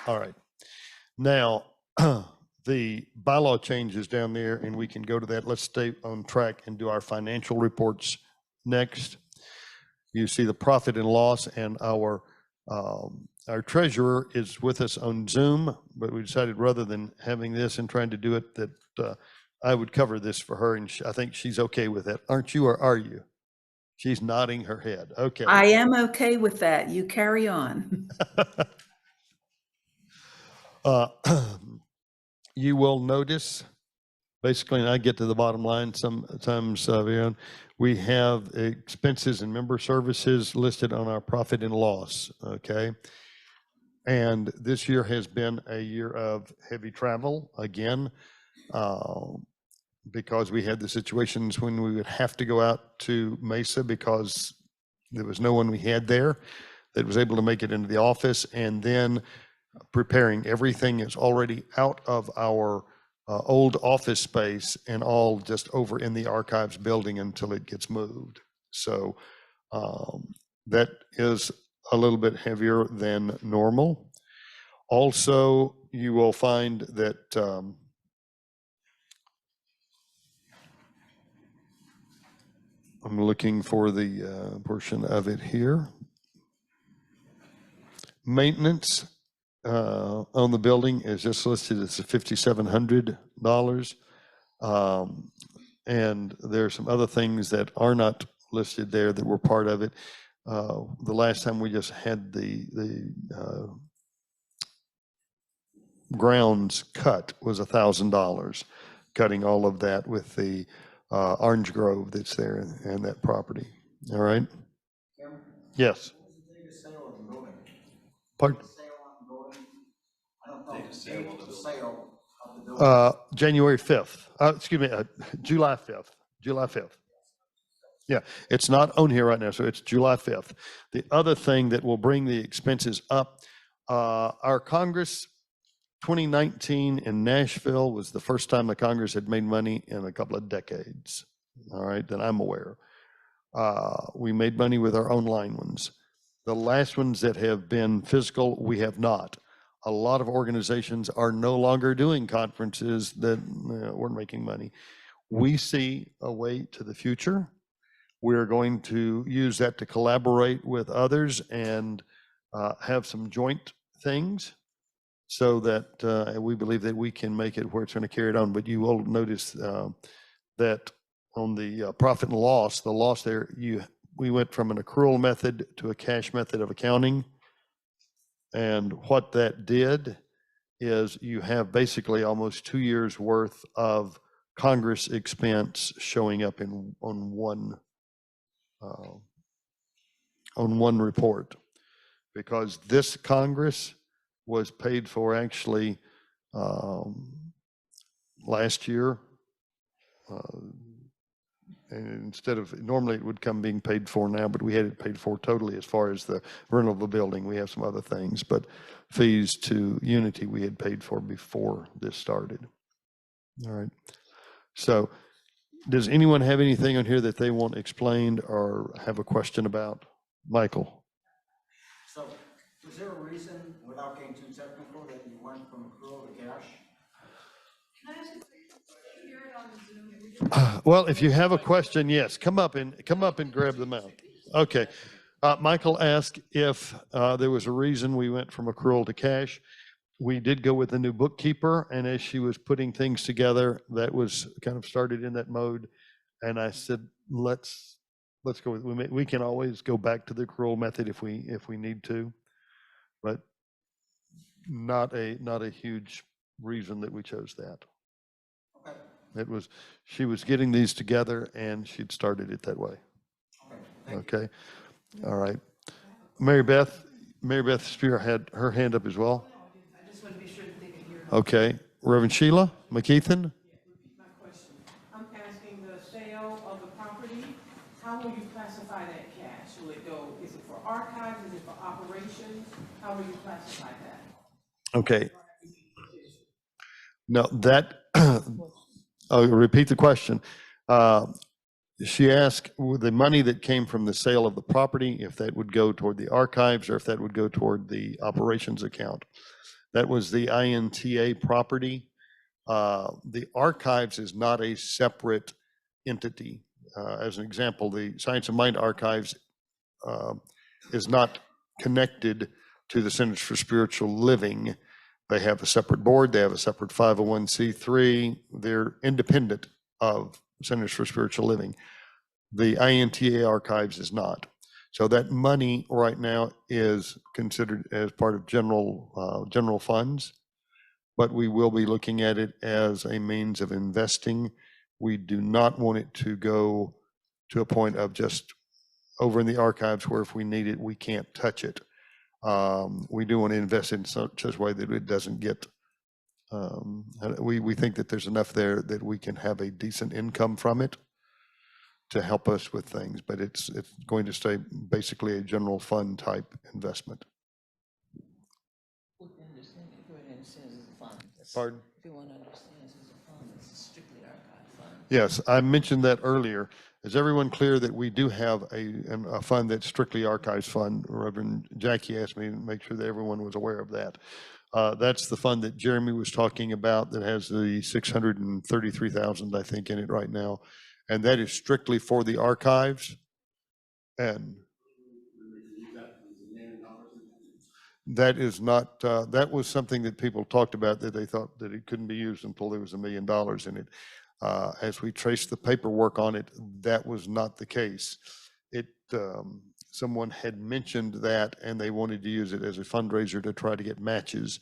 All right. Now, the bylaw changes down there, and we can go to that. Let's stay on track and do our financial reports next. You see the profit and loss, and our treasurer is with us on Zoom, but we decided rather than having this and trying to do it, that I would cover this for her, and I think she's okay with that. Aren't you, or are you? She's nodding her head. Okay. I am okay with that. You carry on. You will notice, basically, and I get to the bottom line sometimes, we have expenses and member services listed on our profit and loss, okay? And this year has been a year of heavy travel again, because we had the situations when we would have to go out to Mesa because there was no one we had there that was able to make it into the office, and then preparing everything is already out of our old office space and all just over in the archives building until it gets moved. So that is a little bit heavier than normal. Also, you will find that I'm looking for the portion of it here. Maintenance on the building is just listed as $5,700. And there are some other things that are not listed there that were part of it. The last time we just had the grounds cut was $1,000, cutting all of that with the orange grove that's there and that property. All right? Yes. Pardon? January 5th. Excuse me, July 5th. July 5th. Yeah, it's not on here right now, so it's July 5th. The other thing that will bring the expenses up, our Congress 2019 in Nashville was the first time the Congress had made money in a couple of decades, all right, that I'm aware. We made money with our online ones. The last ones that have been physical, we have not. A lot of organizations are no longer doing conferences that weren't making money. We see a way to the future. We're going to use that to collaborate with others and have some joint things so that we believe that we can make it where it's going to carry it on. But you will notice that on the profit and loss, the loss there, we went from an accrual method to a cash method of accounting. And what that did is you have basically almost 2 years worth of Congress expense showing up on one report, because this Congress was paid for actually last year. And instead of, normally it would come being paid for now, but we had it paid for totally as far as the rental of the building. We have some other things, but fees to Unity we had paid for before this started. All right. So Does anyone have anything on here that they want explained or have a question about? Michael? So, was there a reason, without getting too technical, that you went from accrual to cash? Can I ask a question? Can you hear it on Zoom? Well, if you have a question, yes, come up and grab the mic. Okay. Michael asked if there was a reason we went from accrual to cash. We did go with a new bookkeeper, and as she was putting things together, that was kind of started in that mode. And I said, let's go with, we can always go back to the accrual method if we need to, but not a huge reason that we chose that. Okay. It was, she was getting these together and she'd started it that way. Okay. All right. Mary Beth Spear had her hand up as well. I just want to be sure that they can hear it. Okay. Reverend Sheila McKeithen. My question, I'm asking the sale of the property, how will you classify that cash? Will it go, is it for archives, is it for operations? How will you classify that? Okay. No, that, I'll repeat the question. She asked the money that came from the sale of the property, if that would go toward the archives or if that would go toward the operations account. That was the INTA property. The archives is not a separate entity. As an example, the Science of Mind Archives is not connected to the Centers for Spiritual Living. They have a separate board, they have a separate 501c3, they're independent of Centers for Spiritual Living. The INTA Archives is not. So that money right now is considered as part of general funds, but we will be looking at it as a means of investing. We do not want it to go to a point of just over in the archives where if we need it, we can't touch it. We do want to invest in such a way that it doesn't get, we think that there's enough there that we can have a decent income from it to help us with things, but it's going to stay basically a general fund type investment. Pardon? If you want to understand, this is a fund, this is strictly archive fund. Yes, I mentioned that earlier. Is everyone clear that we do have a fund that's strictly archives fund? Reverend Jackie asked me to make sure that everyone was aware of that. That's the fund that Jeremy was talking about that has the 633,000, I think, in it right now. And that is strictly for the archives. And that is not, that was something that people talked about, that they thought that it couldn't be used until there was $1 million in it. As we traced the paperwork on it, that was not the case. Someone had mentioned that and they wanted to use it as a fundraiser to try to get matches.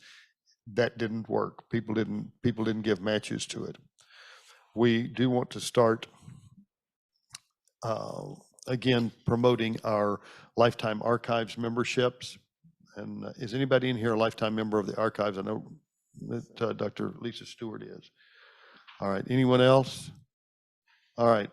That didn't work. People didn't give matches to it. We do want to start again promoting our Lifetime Archives memberships. And is anybody in here a lifetime member of the archives? I know that Dr. Lisa Stewart is. All right, anyone else? All right,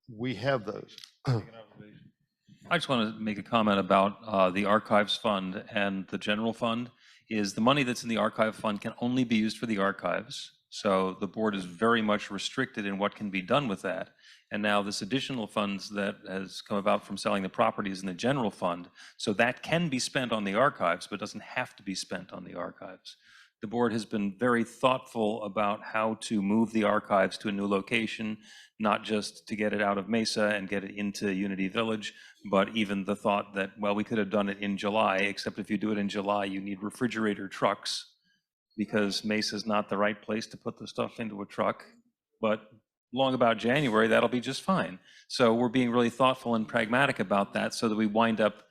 we have those. I just want to make a comment about the archives fund and the general fund. Is the money that's in the archive fund can only be used for the archives. So the board is very much restricted in what can be done with that. And now this additional funds that has come about from selling the properties in the general fund, so that can be spent on the archives, but doesn't have to be spent on the archives. The board has been very thoughtful about how to move the archives to a new location, not just to get it out of Mesa and get it into Unity Village, but even the thought that, well, we could have done it in July, except if you do it in July, you need refrigerator trucks because Mesa is not the right place to put the stuff into a truck. But long about January, that'll be just fine. So we're being really thoughtful and pragmatic about that so that we wind up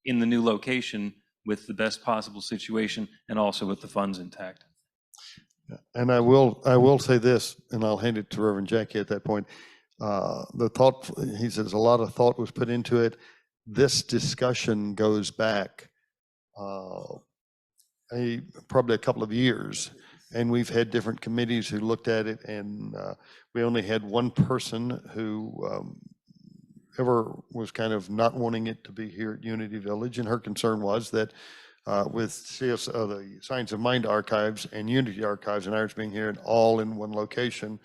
in the new location with the best possible situation and also with the funds intact. And I will say this, and I'll hand it to Reverend Jackie at that point. The thought, he says, a lot of thought was put into it. This discussion goes back probably a couple of years, and we've had different committees who looked at it, and we only had one person who ever was kind of not wanting it to be here at Unity Village, and her concern was that with the Science of Mind Archives and Unity Archives and ours being here and all in one location,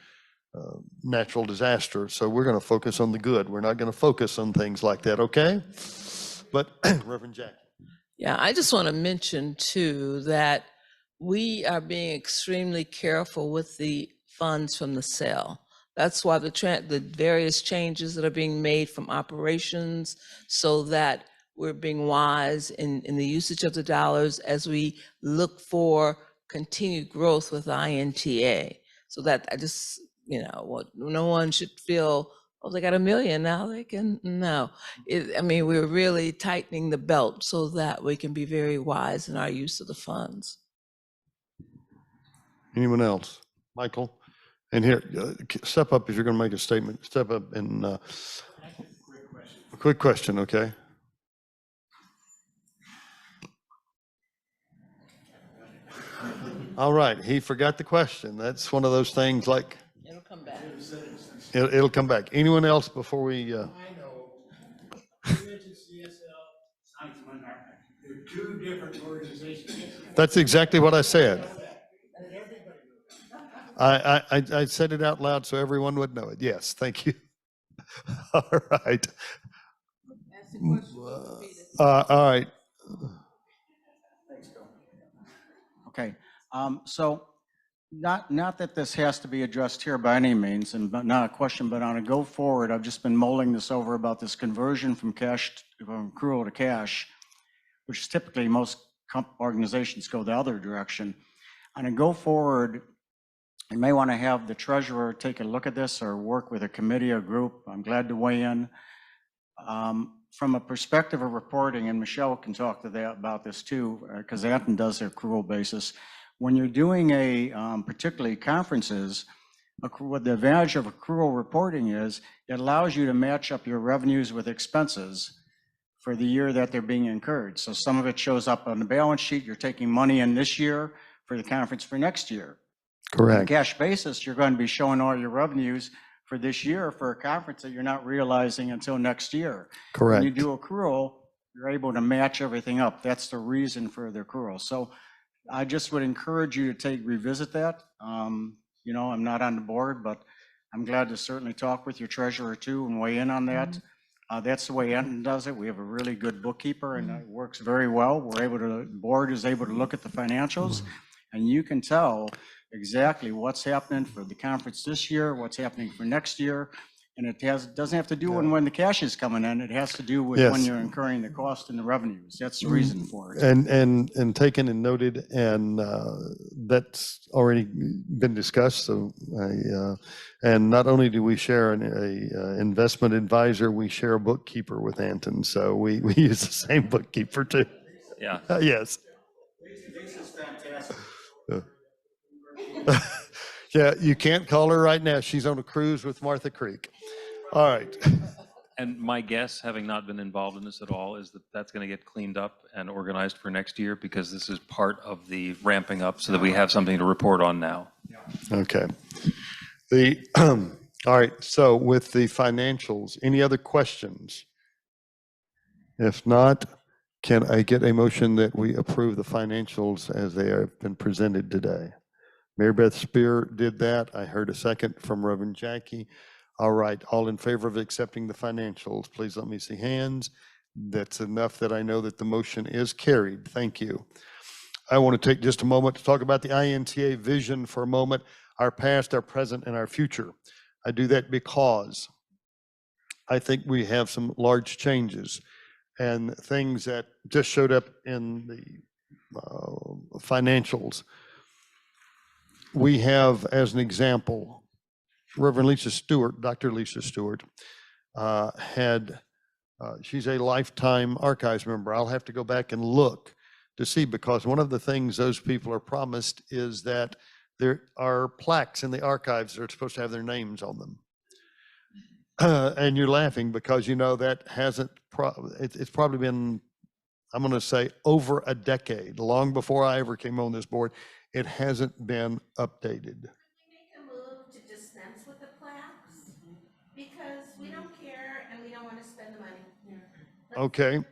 natural disaster. So we're going to focus on the good. We're not going to focus on things like that, okay? But Reverend Jack. Yeah, I just want to mention too that we are being extremely careful with the funds from the sale. That's why the various changes that are being made from operations, so that we're being wise in the usage of the dollars as we look for continued growth with INTA. So that I just, no one should feel, oh, they got $1 million now, they can, no. I mean, we're really tightening the belt so that we can be very wise in our use of the funds. Anyone else? Michael? And here, step up if you're going to make a statement. Step up and a quick question, okay? All right, he forgot the question. That's one of those things like. It'll come back. It'll come back. Anyone else before we? I know. You mentioned CSL, Science they're two different organizations. That's exactly what I said. I said it out loud so everyone would know it. Yes, thank you. All right. All right. Okay, so not that this has to be addressed here by any means, and not a question, but on a go forward, I've just been mulling this over about this conversion from accrual to cash, which is typically most organizations go the other direction. On a go forward, you may want to have the treasurer take a look at this or work with a committee or group. I'm glad to weigh in. From a perspective of reporting, and Michelle can talk to that about this too, because Anton does their accrual basis. When you're doing particularly conferences, what the advantage of accrual reporting is, it allows you to match up your revenues with expenses for the year that they're being incurred. So some of it shows up on the balance sheet. You're taking money in this year for the conference for next year. Correct. On a cash basis, you're going to be showing all your revenues for this year for a conference that you're not realizing until next year. Correct. When you do accrual, you're able to match everything up. That's the reason for the accrual. So I just would encourage you to revisit that. I'm not on the board, but I'm glad to certainly talk with your treasurer too and weigh in on that. That's the way Enton does it. We have a really good bookkeeper and it works very well. The board is able to look at the financials and you can tell exactly what's happening for the conference this year, what's happening for next year. And it doesn't have to do when the cash is coming in. It has to do with when you're incurring the cost and the revenues. That's the reason for it. And taken and noted, and that's already been discussed. So, and not only do we share an investment advisor, we share a bookkeeper with Anton. So we use the same bookkeeper too. Yeah. Yes. Lisa's fantastic. Yeah, you can't call her right now. She's on a cruise with Martha Creek. All right. And my guess, having not been involved in this at all, is that that's going to get cleaned up and organized for next year because this is part of the ramping up so that we have something to report on now. Okay. All right. So with the financials, any other questions? If not, can I get a motion that we approve the financials as they have been presented today? Mary Beth Spear did that. I heard a second from Reverend Jackie. All right, all in favor of accepting the financials, please let me see hands. That's enough that I know that the motion is carried. Thank you. I want to take just a moment to talk about the INTA vision for a moment, our past, our present, and our future. I do that because I think we have some large changes and things that just showed up in the financials. We have, as an example, Reverend Lisa Stewart, Dr. Lisa Stewart, she's a lifetime archives member. I'll have to go back and look to see, because one of the things those people are promised is that there are plaques in the archives that are supposed to have their names on them. And you're laughing because that hasn't, it's probably been, I'm going to say, over a decade, long before I ever came on this board. It hasn't been updated. To dispense with the plaques, because we don't care and we don't want to spend the money. Okay. Give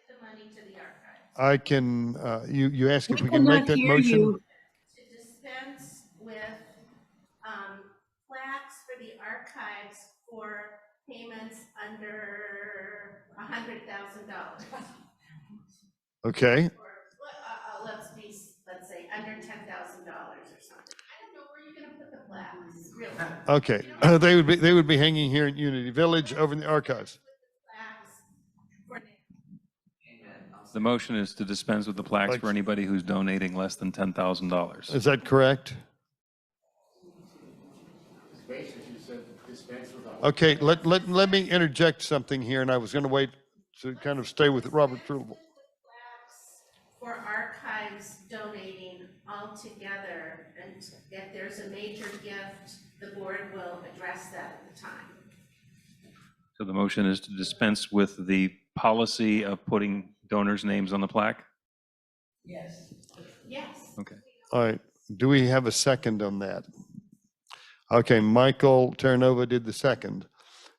the money to the archives. I can, you ask if we We can make cannot that hear motion? you. To dispense with plaques payments under $100,000. Okay, Let's say under $10,000 or something. I don't know where you're gonna put the plaques, really. okay. They would be hanging here in Unity Village over in the archives. Plaques for now. The motion is to dispense with the plaques for anybody who's donating less than $10,000. Is that correct? Okay, let me interject something here, and I was going to wait to kind of stay with Robert's rule. Plaques for archives donating altogether, and if there's a major gift, the board will address that at the time. So the motion is to dispense with the policy of putting donors' names on the plaque? Yes. Yes. Okay. All right, do we have a second on that? Okay, Michael Terranova did the second.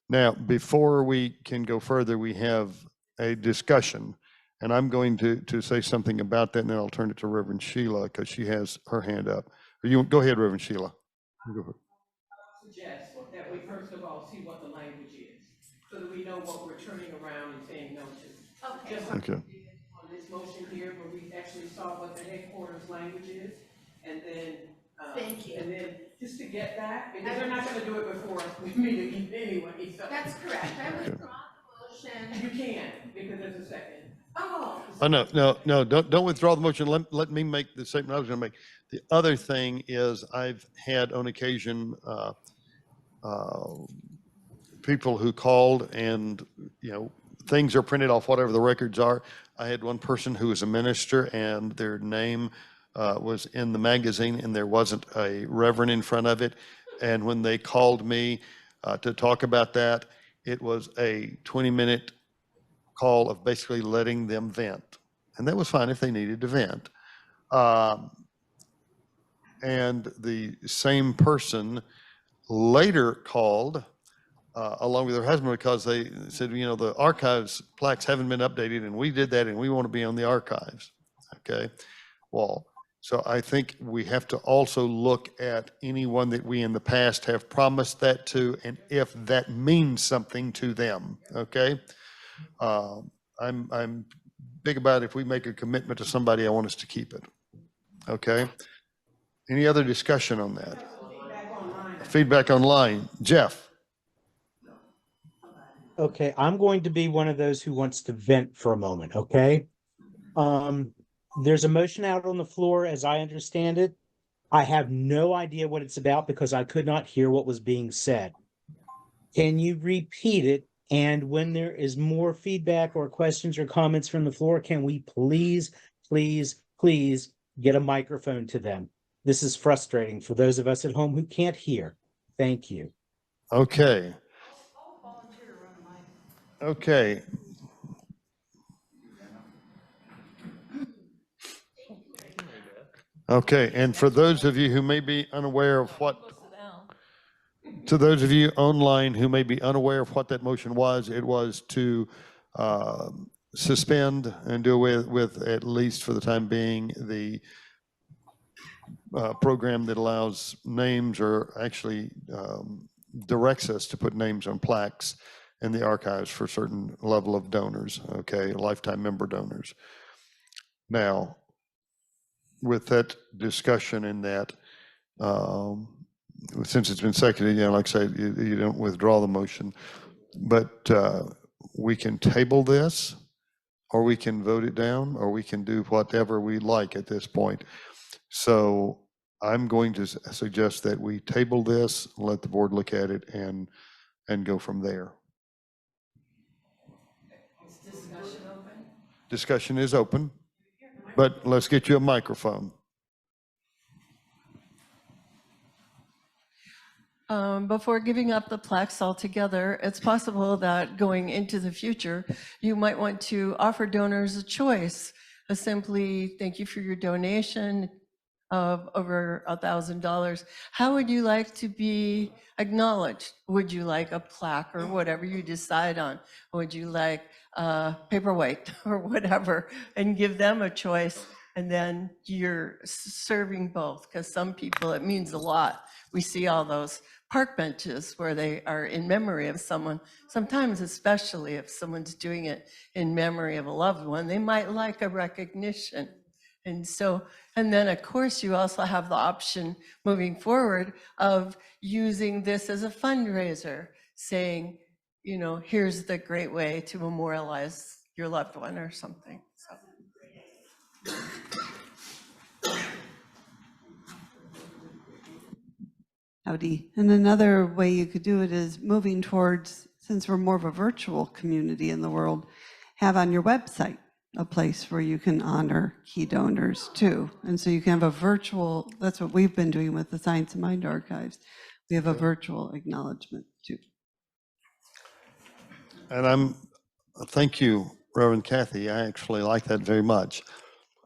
Now, before we can go further, we have a discussion, and I'm going to say something about that, and then I'll turn it to Reverend Sheila because she has her hand up. You go ahead, Reverend Sheila. Go ahead. Suggest that we first of all see what the language is, so that we know what we're turning around and saying no to. Okay. Just like Okay. we did on this motion here, where we actually saw what the headquarters language is, and then. Thank you. And then just to get that, because they're not gonna do it before we meet anyway, so. That's correct. I withdraw the motion. You can, because there's a second. Oh. Oh, no, don't withdraw the motion. Let me make the statement I was going to make. The other thing is I've had on occasion people who called and, things are printed off whatever the records are. I had one person who was a minister and their name was in the magazine and there wasn't a reverend in front of it. And when they called me to talk about that, it was a 20-minute call of basically letting them vent. And that was fine if they needed to vent. And the same person later called along with her husband because they said, the archives plaques haven't been updated and we did that and we want to be on the archives. Okay. Well, so I think we have to also look at anyone that we in the past have promised that to and if that means something to them. Okay. I'm big about if we make a commitment to somebody, I want us to keep it. Okay. Any other discussion on that? Feedback online. Jeff. Okay, I'm going to be one of those who wants to vent for a moment, okay? There's a motion out on the floor, as I understand it. I have no idea what it's about because I could not hear what was being said. Can you repeat it? And when there is more feedback or questions or comments from the floor, can we please get a microphone to them? This is frustrating for those of us at home who can't hear. Thank you. Okay. Okay. Okay, and for those of you who may be unaware of to those of you online who may be unaware of what that motion was, it was to suspend and do away with, at least for the time being, the program that allows names or actually directs us to put names on plaques in the archives for a certain level of donors, okay, lifetime member donors. Now, with that discussion in that, since it's been seconded, like I said, you don't withdraw the motion, but we can table this, or we can vote it down, or we can do whatever we like at this point. So I'm going to suggest that we table this, let the board look at it, and go from there. Is discussion open? Discussion is open, but let's get you a microphone. Before giving up the plaques altogether, it's possible that going into the future, you might want to offer donors a choice, a simply thank you for your donation of over $1,000. How would you like to be acknowledged? Would you like a plaque or whatever you decide on? Would you like a paperweight or whatever? And give them a choice, and then you're serving both, because some people, it means a lot. We see all those park benches where they are in memory of someone. Sometimes, especially if someone's doing it in memory of a loved one, they might like a recognition. And so, and then of course, you also have the option moving forward of using this as a fundraiser, saying, you know, here's the great way to memorialize your loved one or something. So. Howdy. And another way you could do it is moving towards, since we're more of a virtual community in the world, have on your website a place where you can honor key donors too. And so you can have a virtual, that's what we've been doing with the Science of Mind Archives. We have a virtual acknowledgement too. And thank you, Reverend Kathy. I actually like that very much.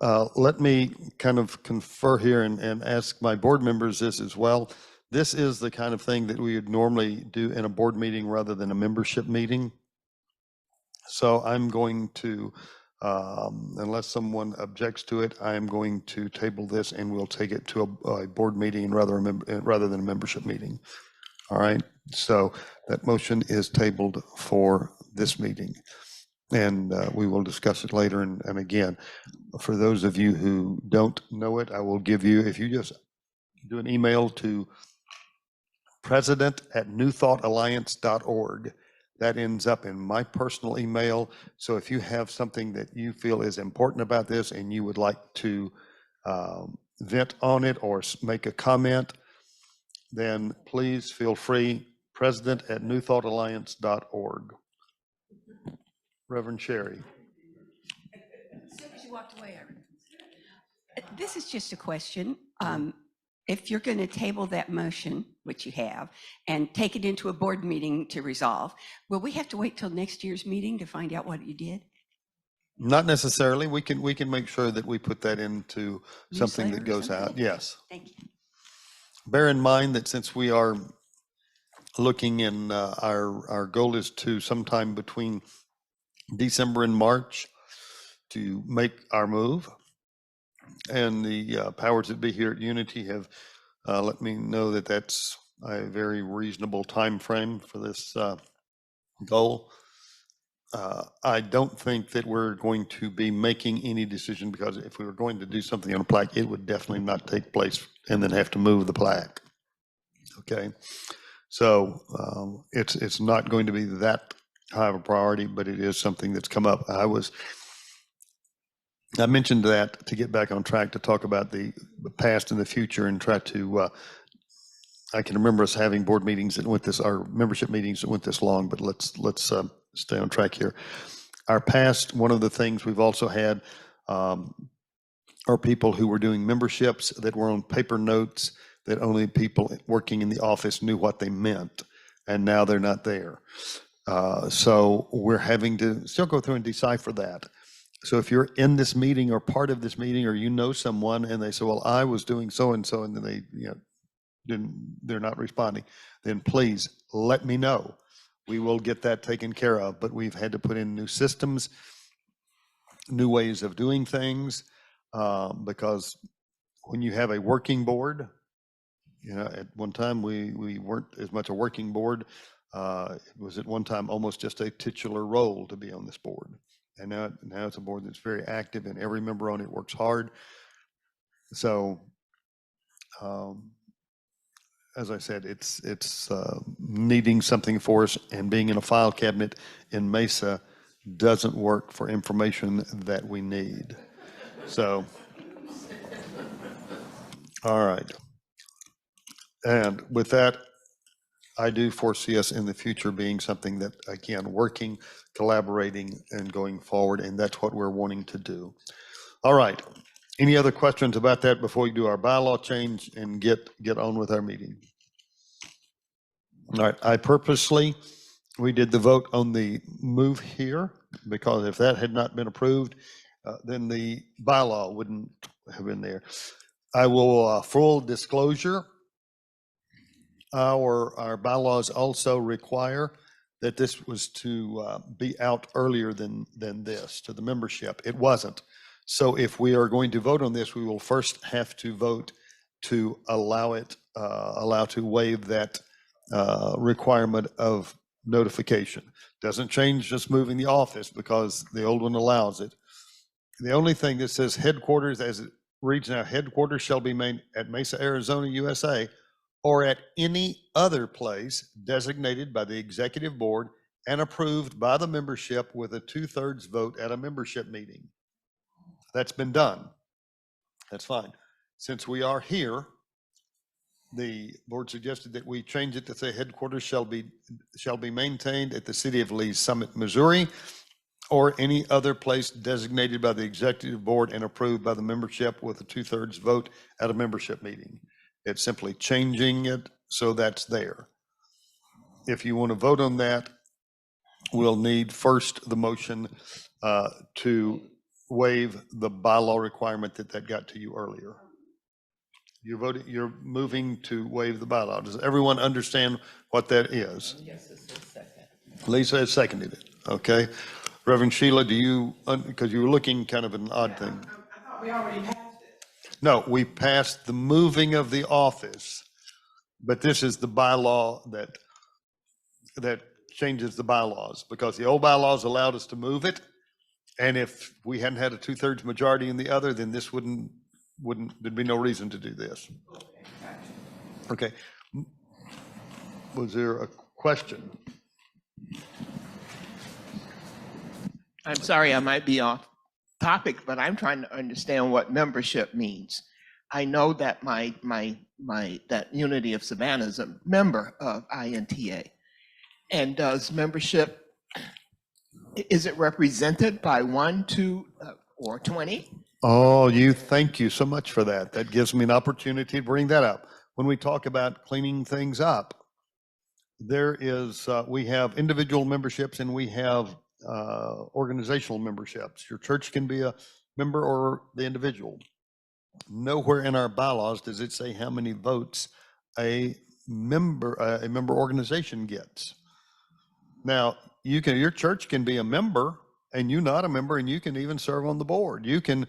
Let me kind of confer here and ask my board members this as well. This is the kind of thing that we would normally do in a board meeting rather than a membership meeting. So I'm going to, unless someone objects to it, I'm going to table this and we'll take it to a board meeting rather than a membership meeting. All right, so that motion is tabled for this meeting. And we will discuss it later. And again, for those of you who don't know it, I will give you, if you just do an email to president@newthoughtalliance.org, that ends up in my personal email. So if you have something that you feel is important about this and you would like to vent on it or make a comment, then please feel free, president@newthoughtalliance.org. Reverend Sherry. As soon as you walked away, this is just a question. If you're going to table that motion, which you have, and take it into a board meeting to resolve, will we have to wait till next year's meeting to find out what you did? Not necessarily. We can make sure that we put that into something that goes out. Yes. Thank you. Bear in mind that since we are looking in, our goal is to sometime between December and March to make our move. And the powers that be here at Unity have let me know that that's a very reasonable time frame for this goal. I don't think that we're going to be making any decision, because if we were going to do something on a plaque, it would definitely not take place and then have to move the plaque. Okay, so it's not going to be that high of a priority, but it is something that's come up. I mentioned that to get back on track to talk about the past and the future and try to, I can remember us having board meetings that went this, our membership meetings that went this long, but let's stay on track here. Our past, one of the things we've also had are people who were doing memberships that were on paper notes that only people working in the office knew what they meant, and now they're not there. So we're having to still go through and decipher that. So if you're in this meeting or part of this meeting, or you know someone and they say, well, I was doing so-and-so, and then they, they're not responding, then please let me know. We will get that taken care of, but we've had to put in new systems, new ways of doing things, because when you have a working board, at one time we weren't as much a working board. It was at one time almost just a titular role to be on this board. And now it's a board that's very active, and every member on it works hard. So, as I said, it's needing something for us, and being in a file cabinet in Mesa doesn't work for information that we need. So, all right. And with that, I do foresee us in the future being something that, again, working, collaborating, and going forward, and that's what we're wanting to do. All right. Any other questions about that before we do our bylaw change and get on with our meeting? All right. We did the vote on the move here, because if that had not been approved, then the bylaw wouldn't have been there. I will, full disclosure, our bylaws also require that this was to be out earlier than this to the membership. It wasn't. So if we are going to vote on this, we will first have to vote to allow to waive that requirement of notification. Doesn't change just moving the office because the old one allows it. The only thing that says headquarters, as it reads now, headquarters shall be made at Mesa, Arizona, USA, or at any other place designated by the executive board and approved by the membership with a 2/3 vote at a membership meeting. That's been done. That's fine. Since we are here, the board suggested that we change it to say headquarters shall be maintained at the city of Lee's Summit, Missouri, or any other place designated by the executive board and approved by the membership with a 2/3 vote at a membership meeting. It's simply changing it so that's there. If you want to vote on that, we'll need first the motion to waive the bylaw requirement that got to you earlier. You're moving to waive the bylaw. Does everyone understand what that is? Yes, it's a second. Lisa has seconded it. Okay. Reverend Sheila, do you, because you were looking kind of an odd thing. I thought we already passed it. No, we passed the moving of the office, but this is the bylaw that changes the bylaws, because the old bylaws allowed us to move it. And if we hadn't had a 2/3 majority in the other, then this wouldn't, there'd be no reason to do this. Okay. Was there a question? I'm sorry, I might be off topic, but I'm trying to understand what membership means. I know that that Unity of Savannah is a member of INTA. And does membership, is it represented by 1, 2, or 20? Oh, thank you so much for that. That gives me an opportunity to bring that up. When we talk about cleaning things up, there is, we have individual memberships and we have organizational memberships. Your church can be a member or the individual. Nowhere in our bylaws does it say how many votes a member organization gets. Now, your church can be a member and you not a member, and you can even serve on the board. You can,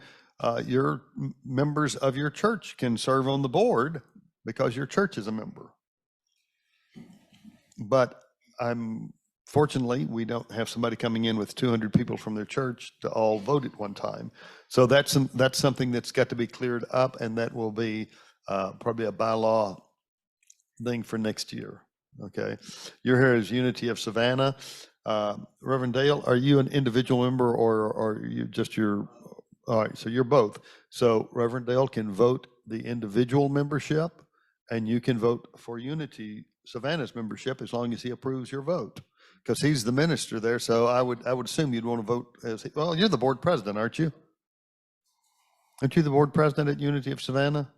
your members of your church can serve on the board because your church is a member. But fortunately, we don't have somebody coming in with 200 people from their church to all vote at one time. So that's something that's got to be cleared up, and that will be probably a bylaw thing for next year. Okay. You're here as Unity of Savannah. Reverend Dale, are you an individual member or are you just all right, so you're both. So Reverend Dale can vote the individual membership, and you can vote for Unity Savannah's membership as long as he approves your vote, because he's the minister there. So I would assume you'd want to vote well, you're the board president, aren't you? Aren't you the board president at Unity of Savannah?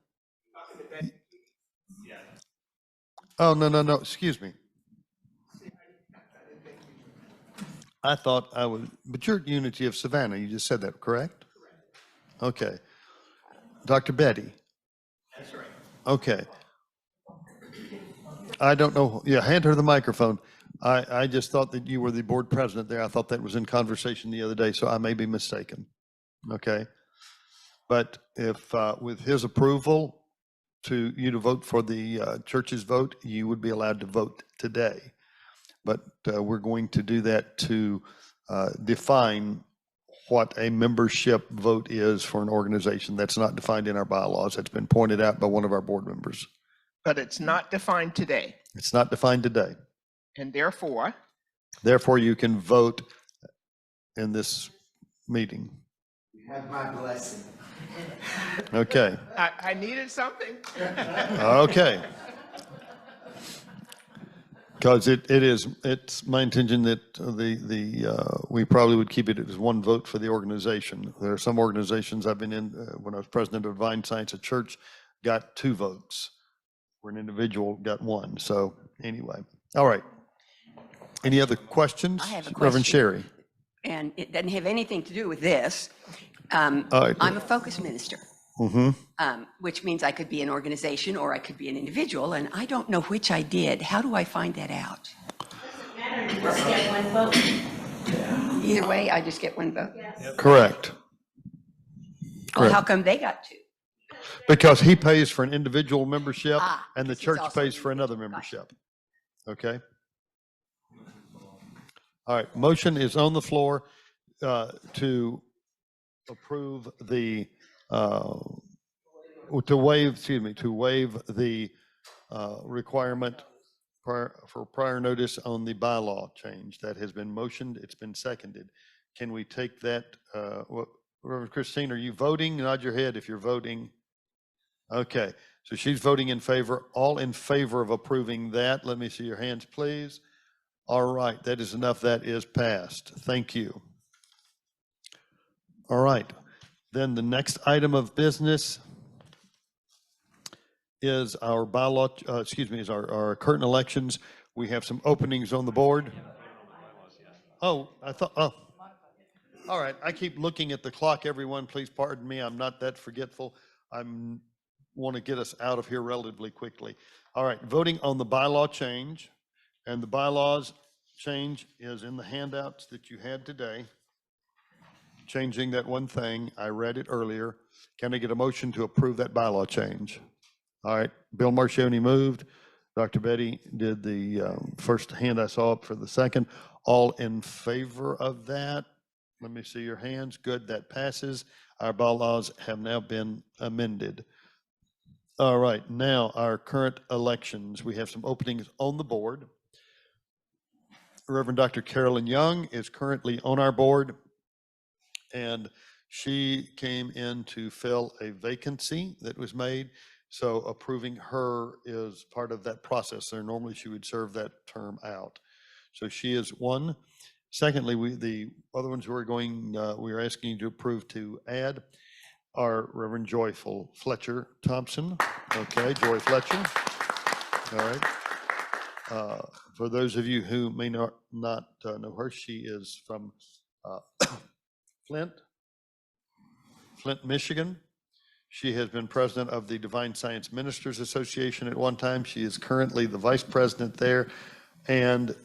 Oh, no, excuse me. I thought I was, but you're at Unity of Savannah. You just said that, correct? Okay. Dr. Betty? That's right. Okay. I don't know. Yeah, hand her the microphone. I just thought that you were the board president there. I thought that was in conversation the other day, so I may be mistaken. Okay. But if, with his approval to you to vote for the church's vote, you would be allowed to vote today. But we're going to do that to define what a membership vote is for an organization. That's not defined in our bylaws. That's been pointed out by one of our board members. But it's not defined today. It's not defined today. And therefore? Therefore, you can vote in this meeting. You have my blessing. Okay. I needed something. Okay. Because it's my intention that we probably would keep it as one vote for the organization. There are some organizations I've been in, when I was president of Divine Science, a church got 2 votes, where an individual got 1. So anyway, all right. Any other questions? I have a Reverend question. Sherry. And it doesn't have anything to do with this. All right. I'm a focus minister, Mm-hmm. which means I could be an organization or I could be an individual, and I don't know which I did. How do I find that out? Doesn't matter, you just get one vote. Either way, I just get one vote. Correct. Well, how come they got 2? Because he pays for an individual membership Ah, and the because he's church also pays an for another individual. membership. Okay. All right, motion is on the floor to approve the, to waive the requirement for prior notice on the bylaw change. That has been motioned, it's been seconded. Can we take that, Reverend Christine, are you voting? Nod your head if you're voting. Okay, so she's voting in favor. All in favor of approving that? Let me see your hands, please. All right, that is enough. That is passed. Thank you. All right, then the next item of business is our bylaw, is our current elections. We have some openings on the board. Oh, I thought, oh. All right, I keep looking at the clock, everyone. Please pardon me. I'm not that forgetful. Want to get us out of here relatively quickly. All right, voting on the bylaw change, and the bylaws change is in the handouts that you had today. Changing that one thing, I read it earlier. Can I get a motion to approve that bylaw change? All right, Bill Marchioni moved. Dr. Betty did the first hand I saw up for the second. All in favor of that? Let me see your hands. Good, that passes. Our bylaws have now been amended. All right, now our current elections. We have some openings on the board. Reverend Dr. Carolyn Young is currently on our board, and she came in to fill a vacancy that was made. So approving her is part of that process. There normally she would serve that term out. So she is one. Secondly, the other ones we're asking you to approve to add are Reverend Joyful Fletcher Thompson. Okay, Joy Fletcher. All right. For those of you who may not know her, she is from Flint, Michigan. She has been president of the Divine Science Ministers Association at one time. She is currently the vice president there. And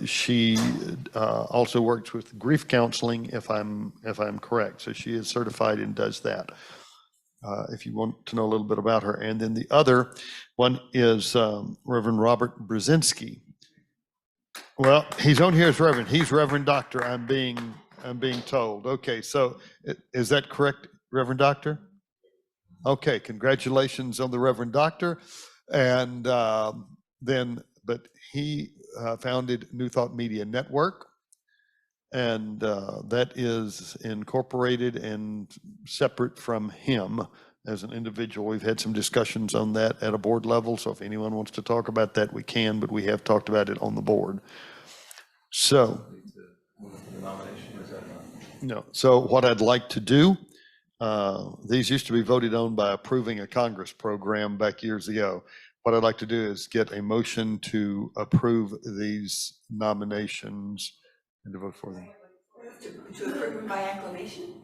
she also works with grief counseling, if I'm correct. So she is certified and does that. If you want to know a little bit about her. And then the other one is Reverend Robert Brzezinski. Well, he's on here as Reverend. He's Reverend Doctor, I'm being told. Okay, so is that correct, Reverend Doctor? Okay, congratulations on the Reverend Doctor. And but he founded New Thought Media Network, and that is incorporated and separate from him as an individual. We've had some discussions on that at a board level, so if anyone wants to talk about that, we can, but we have talked about it on the board. So, no. So what I'd like to do, these used to be voted on by approving a Congress program back years ago. What I'd like to do is get a motion to approve these nominations and to vote for them. To approve them by acclamation?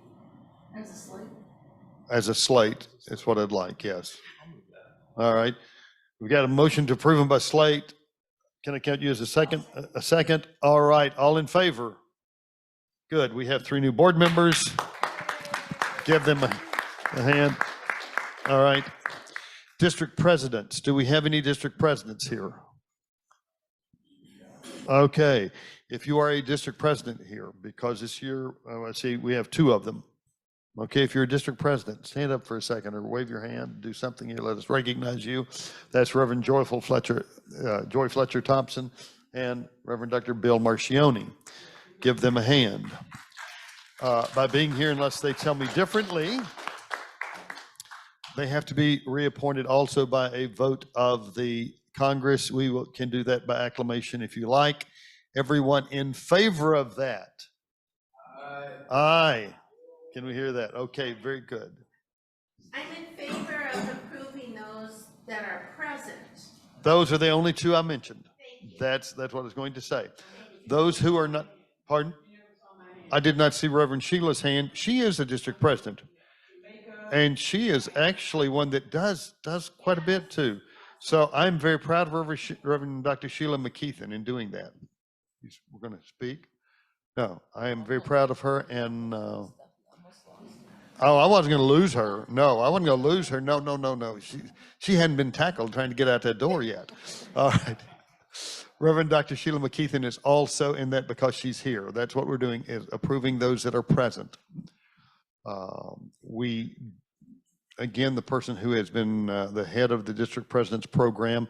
As a slate? As a slate is what I'd like, yes. All right. We've got a motion to approve them by slate. Can I count you as a second? A second? All right. All in favor? Good. We have 3 new board members. Give them a hand. All right. District presidents. Do we have any district presidents here? Okay. If you are a district president here, because this year, I see we have 2 of them. Okay, if you're a district president, stand up for a second or wave your hand, do something here, let us recognize you. That's Reverend Joy Fletcher Thompson and Reverend Dr. Bill Marchioni. Give them a hand. By being here, unless they tell me differently, they have to be reappointed also by a vote of the Congress. We can do that by acclamation if you like. Everyone in favor of that? Aye. Aye. Can we hear that? Okay, very good. I'm in favor of approving those that are present. Those are the only 2 I mentioned. That's what I was going to say. Those who are not, pardon? I did not see Reverend Sheila's hand. She is a district president. And she is actually one that does quite a bit too. So I'm very proud of Reverend Dr. Sheila McKeithen in doing that. We're going to speak. No, I am very proud of her. And oh, I wasn't going to lose her. No, I wasn't going to lose her. No. She hadn't been tackled trying to get out that door yet. All right. Reverend Dr. Sheila McKeithen is also in that because she's here. That's what we're doing, is approving those that are present. Again, the person who has been the head of the district president's program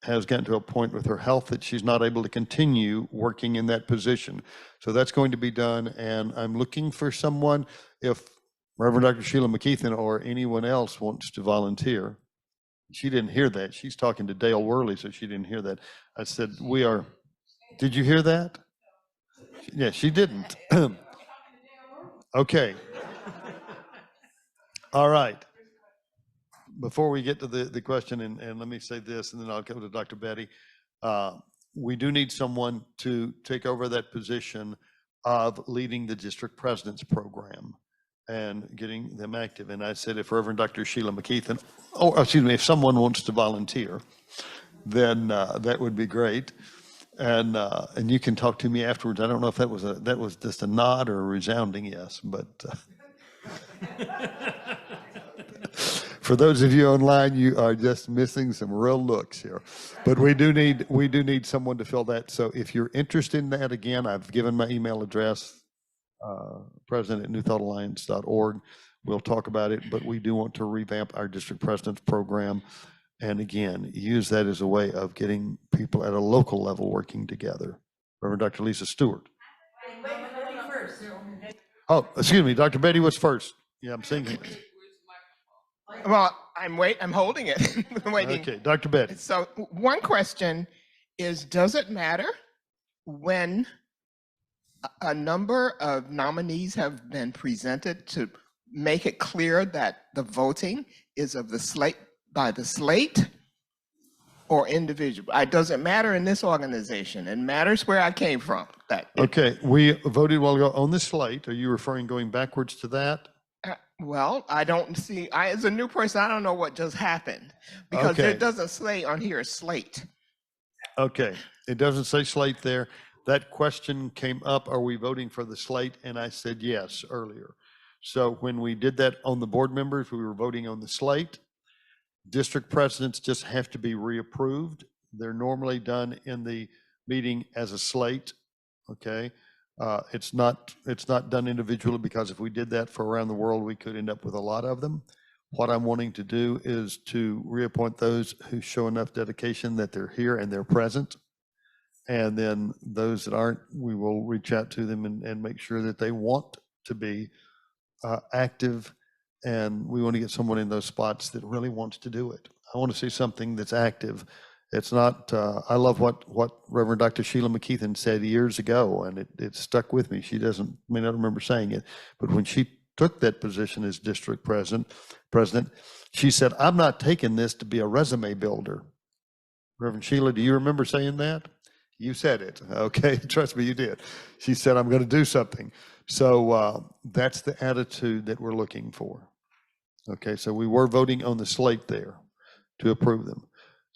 has gotten to a point with her health that she's not able to continue working in that position. So that's going to be done, and I'm looking for someone, if Reverend Dr. Sheila McKeithen or anyone else wants to volunteer. She didn't hear that. She's talking to Dale Worley, so she didn't hear that. I said, did you hear that? Yeah, she didn't. Okay. All right. Before we get to the question, and let me say this, and then I'll go to Dr. Betty. We do need someone to take over that position of leading the district president's program and getting them active. And I said, if Reverend Dr. Sheila McKeithen, if someone wants to volunteer, then that would be great. And you can talk to me afterwards. I don't know if that was just a nod or a resounding yes, but for those of you online, you are just missing some real looks here. But we do need someone to fill that. So if you're interested in that, again, I've given my email address, president@newthoughtalliance.org. We'll talk about it, but we do want to revamp our district president's program. And again, use that as a way of getting people at a local level working together. Reverend Dr. Lisa Stewart. Oh, excuse me, Dr. Betty was first. Yeah, I'm thinking. Well, I'm holding it, waiting. Okay, Dr. Betty. So one question is, does it matter when a number of nominees have been presented to make it clear that the voting is of the slate, by the slate or individual? It doesn't matter in this organization. It matters where I came from. Okay, we voted a while ago on the slate. Are you referring going backwards to that? Well, I don't see, as a new person, I don't know what just happened because Okay. it doesn't say on here slate. Okay, it doesn't say slate there. That question came up, are we voting for the slate? And I said yes earlier. So when we did that on the board members, we were voting on the slate. District presidents just have to be reapproved. They're normally done in the meeting as a slate, okay? It's not done individually, because if we did that for around the world, we could end up with a lot of them. What I'm wanting to do is to reappoint those who show enough dedication that they're here and they're present. And then those that aren't, we will reach out to them and make sure that they want to be active. And we want to get someone in those spots that really wants to do it. I want to see something that's active. It's not, I love what Reverend Dr. Sheila McKeithen said years ago, and it stuck with me. She may not remember saying it, but when she took that position as district president, she said, I'm not taking this to be a resume builder. Reverend Sheila, do you remember saying that? You said it, okay? Trust me, you did. She said, I'm going to do something. So that's the attitude that we're looking for. Okay, so we were voting on the slate there to approve them.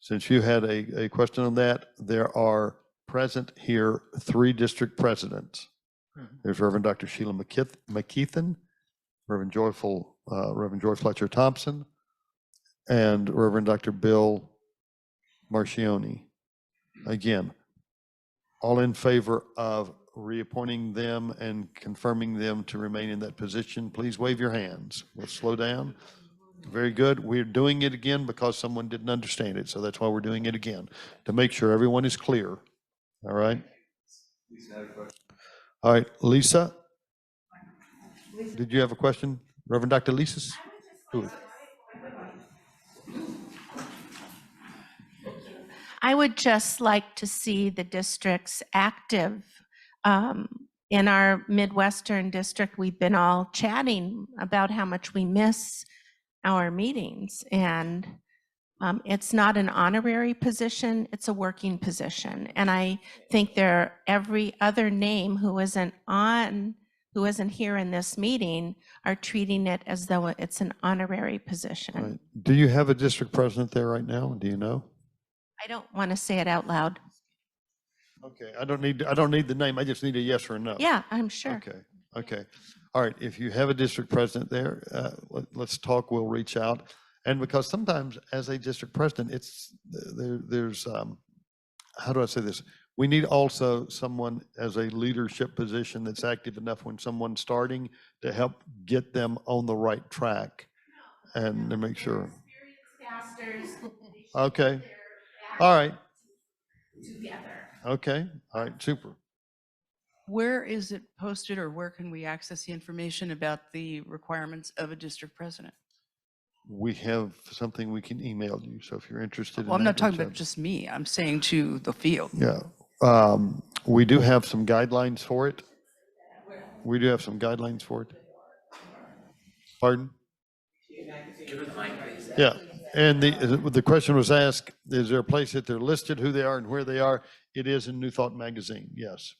Since you had a question on that, there are present here 3 district presidents. There's Reverend Dr. Sheila McKeithen, Reverend Joy Fletcher Thompson, and Reverend Dr. Bill Marcioni. Again, all in favor of reappointing them and confirming them to remain in that position, please wave your hands. Let's slow down. Very good. We're doing it again because someone didn't understand it. So that's why we're doing it again, to make sure everyone is clear. All right. All right, Lisa. Did you have a question? Reverend Dr. Lisa? I would just like to see the districts active. In our Midwestern district, we've been all chatting about how much we miss our meetings, and it's not an honorary position, it's a working position. And I think every other name who isn't here in this meeting are treating it as though it's an honorary position. Right. Do you have a district president there right now? Do you know? I don't want to say it out loud. Okay, I don't need the name. I just need a yes or a no. Yeah, I'm sure. Okay. All right, if you have a district president there, let's talk, we'll reach out. And because sometimes as a district president, there's how do I say this? We need also someone as a leadership position that's active enough when someone's starting to help get them on the right track and to make sure. Okay. All right. Okay. All right. Super. Where is it posted, or where can we access the information about the requirements of a district president? We have something we can email you. So if you're interested in Well, I'm that, not talking reach about out. just me. I'm saying to the field. Yeah. We do have some guidelines for it. We do have some guidelines for it. Pardon? Yeah. And the question was asked, is there a place that they're listed, who they are and where they are? It is in New Thought magazine. Yes.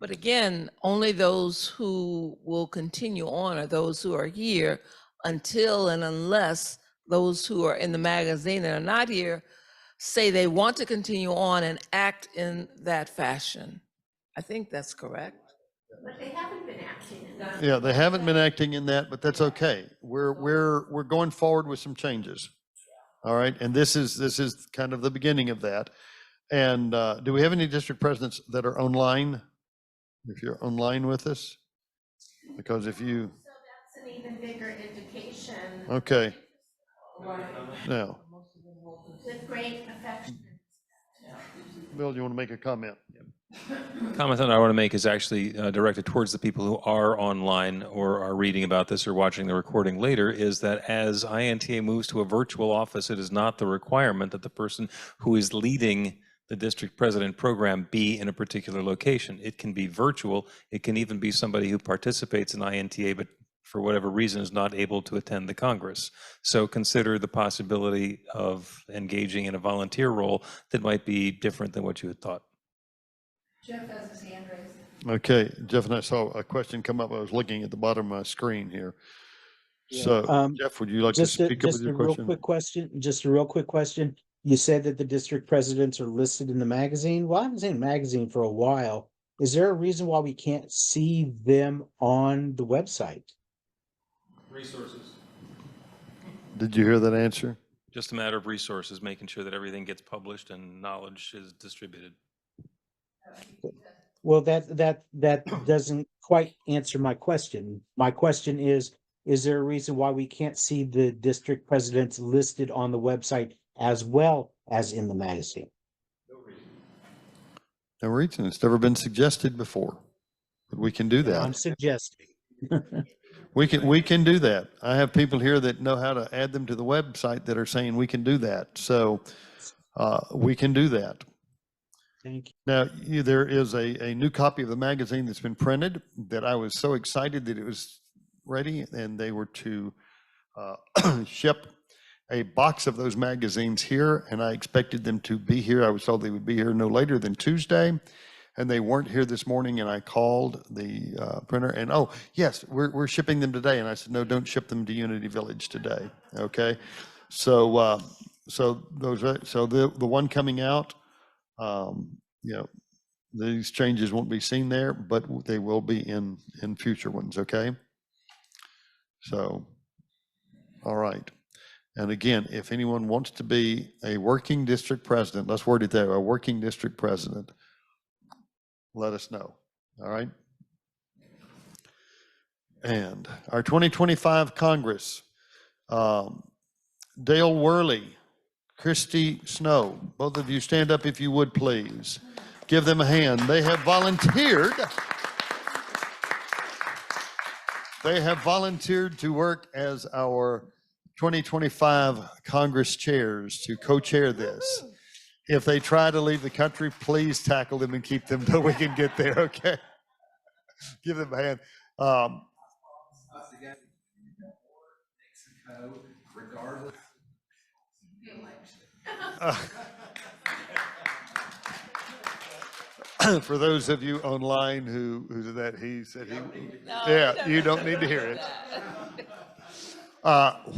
But again, only those who will continue on are those who are here until and unless those who are in the magazine that are not here say they want to continue on and act in that fashion. I think that's correct. But they haven't been acting in that. Yeah, they haven't been acting in that, but that's okay. We're going forward with some changes. All right, and this is kind of the beginning of that. And do we have any district presidents that are online? If you're online with us, because if you. So that's an even bigger indication. Okay. Now. With great affection. Bill, do you want to make a comment? Comment that I want to make is actually directed towards the people who are online or are reading about this or watching the recording later, is that as INTA moves to a virtual office, it is not the requirement that the person who is leading the district president program be in a particular location. It can be virtual. It can even be somebody who participates in INTA, but for whatever reason is not able to attend the Congress. So consider the possibility of engaging in a volunteer role that might be different than what you had thought. Jeff has his hand raised. Okay, Jeff and I saw a question come up. I was looking at the bottom of my screen here. So Jeff, would you like to speak up with your question? Just a real quick question. You said that the district presidents are listed in the magazine. Well, I haven't seen a magazine for a while. Is there a reason why we can't see them on the website? Resources. Did you hear that answer? Just a matter of resources, making sure that everything gets published and knowledge is distributed. Well, that doesn't quite answer my question. My question is there a reason why we can't see the district presidents listed on the website as well as in the magazine? No reason. It's never been suggested before, but we can do that. I'm suggesting. We can do that. I have people here that know how to add them to the website that are saying we can do that. So we can do that. Thank you. Now, there is a new copy of the magazine that's been printed that I was so excited that it was ready, and they were to ship a box of those magazines here, and I expected them to be here. I was told they would be here no later than Tuesday, and they weren't here this morning, and I called the printer, and oh, yes, we're shipping them today. And I said, no, don't ship them to Unity Village today, okay? So the one coming out, you know, these changes won't be seen there, but they will be in future ones, okay? So, all right. And again, if anyone wants to be a working district president, let's word it there, a working district president, let us know, all right? And our 2025 Congress, Dale Worley, Christy Snow, both of you stand up if you would, please. Give them a hand. They have volunteered. They have volunteered to work as our 2025 Congress chairs to co-chair this. If they try to leave the country, please tackle them and keep them till we can get there, okay? Give them a hand. Regardless. For those of you online who did that, he said you don't need to hear it.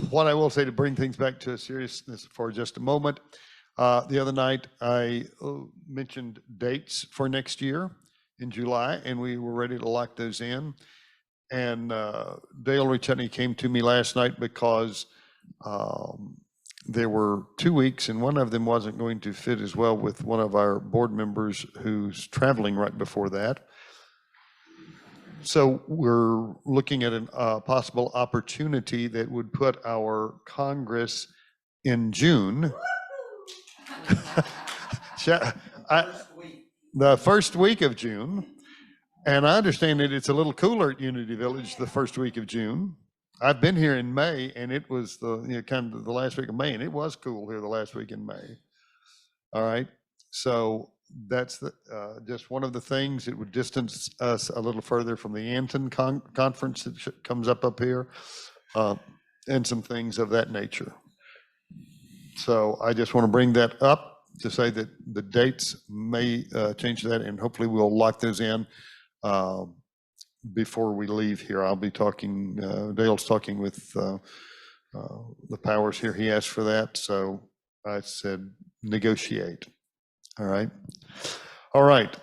What I will say to bring things back to seriousness for just a moment, the other night I mentioned dates for next year in July, and we were ready to lock those in. And Dale Richetney came to me last night because there were 2 weeks, and one of them wasn't going to fit as well with one of our board members who's traveling right before that. So we're looking at a possible opportunity that would put our Congress in June. The first week of June. And I understand that it's a little cooler at Unity Village the first week of June. I've been here in May, and it was kind of the last week of May, and it was cool here the last week in May. All right. So that's just one of the things. It would distance us a little further from the INTA conference that comes up here, and some things of that nature. So I just want to bring that up to say that the dates may change that, and hopefully we'll lock those in before we leave here. I'll be talking, Dale's talking with the powers here. He asked for that, so I said negotiate. All right. All right.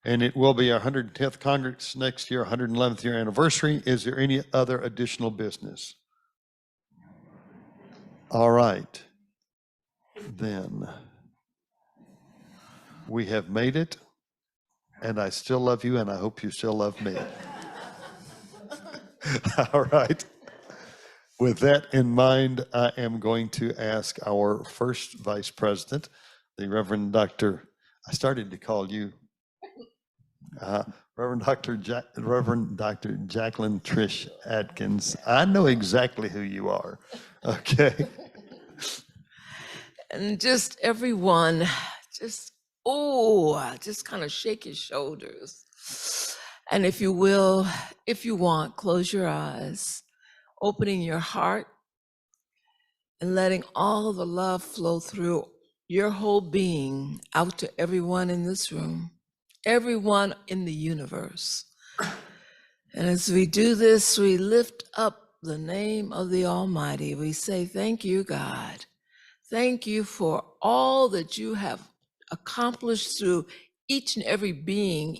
And it will be our 110th Congress next year, 111th year anniversary. Is there any other additional business? All right. Then we have made it, and I still love you, and I hope you still love me. All right. With that in mind, I am going to ask our first vice president, the Reverend Dr. I started to call you Reverend Dr. Jacqueline Trish Atkins. I know exactly who you are. Okay. And just everyone, just kind of shake your shoulders. And if you will, if you want, close your eyes, opening your heart and letting all the love flow through your whole being out to everyone in this room, everyone in the universe. And as we do this, we lift up the name of the Almighty. We say, thank you, God. Thank you for all that you have accomplished through each and every being,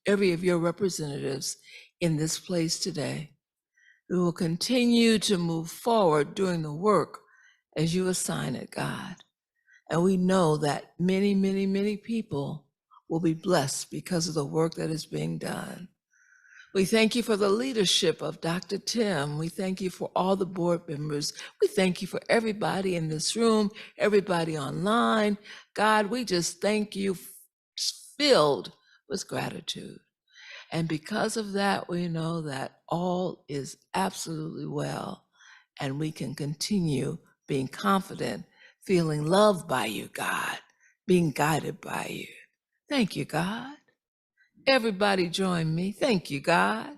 every of your representatives in this place today. We will continue to move forward doing the work as you assign it, God. And we know that many, many, many people will be blessed because of the work that is being done. We thank you for the leadership of Dr. Tim. We thank you for all the board members. We thank you for everybody in this room, everybody online. God, we just thank you, filled with gratitude. And because of that, we know that all is absolutely well, and we can continue being confident, feeling loved by you, God, being guided by you. Thank you, God. Everybody join me. Thank you, God.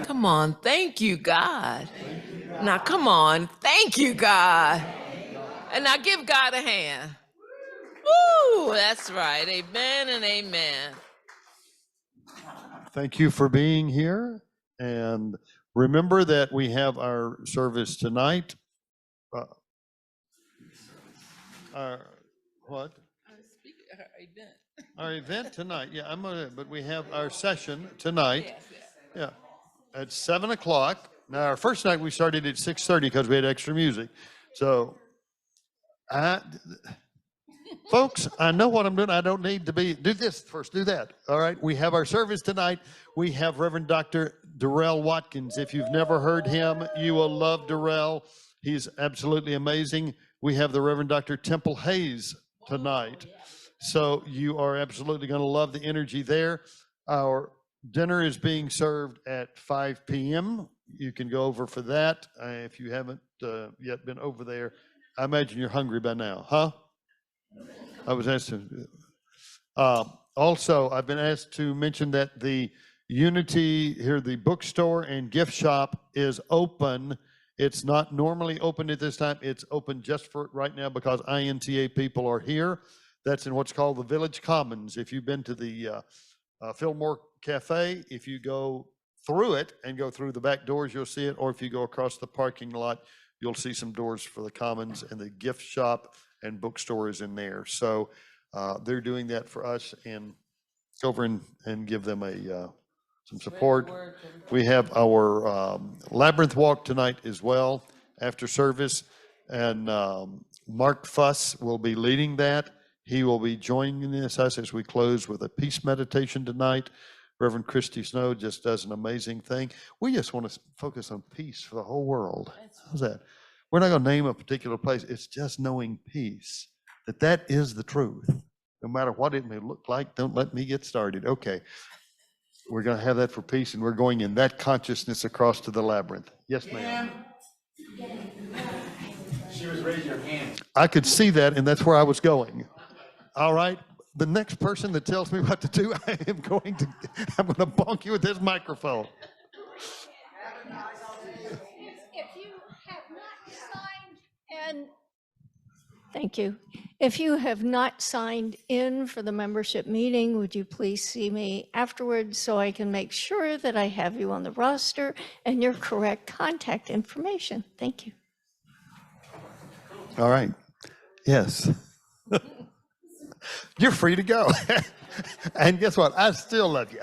Come on. Thank you, God. Now, come on. Thank you, God. And now give God a hand. Woo, that's right. Amen and amen. Thank you for being here. And remember that we have our service tonight. What? Our event tonight. Yeah, but we have our session tonight. Yeah, at 7 o'clock. Now, our first night we started at 6:30 because we had extra music. So, folks, I know what I'm doing. I don't need to do this first, do that. All right. We have our service tonight. We have Reverend Dr. Darrell Watkins. If you've never heard him, you will love Darrell. He's absolutely amazing. We have the Reverend Dr. Temple Hayes tonight. So you are absolutely going to love the energy there. Our dinner is being served at 5 p.m. You can go over for that. If you haven't yet been over there, I imagine you're hungry by now, huh? I was asked to. Also, I've been asked to mention that the Unity here, the bookstore and gift shop is open. It's not normally open at this time. It's open just for right now because INTA people are here. That's in what's called the Village Commons. If you've been to the Fillmore Cafe, if you go through it and go through the back doors, you'll see it. Or if you go across the parking lot, you'll see some doors for the Commons, and the gift shop and bookstore is in there. So they're doing that for us, and go over and give them some support. We have our Labyrinth Walk tonight as well. after service. And Mark Fuss will be leading that. He will be joining us as we close with a peace meditation tonight. Reverend Christy Snow just does an amazing thing. We just want to focus on peace for the whole world. How's that? We're not going to name a particular place. It's just knowing peace, that is the truth. No matter what it may look like, don't let me get started. Okay. We're going to have that for peace, and we're going in that consciousness across to the labyrinth. Yes, ma'am. She was raising her hand. I could see that, and that's where I was going. All right. The next person that tells me what to do, I'm going to bonk you with this microphone. If you have not signed in, thank you. If you have not signed in for the membership meeting, would you please see me afterwards so I can make sure that I have you on the roster and your correct contact information? Thank you. All right. Yes. You're free to go. And guess what? I still love you.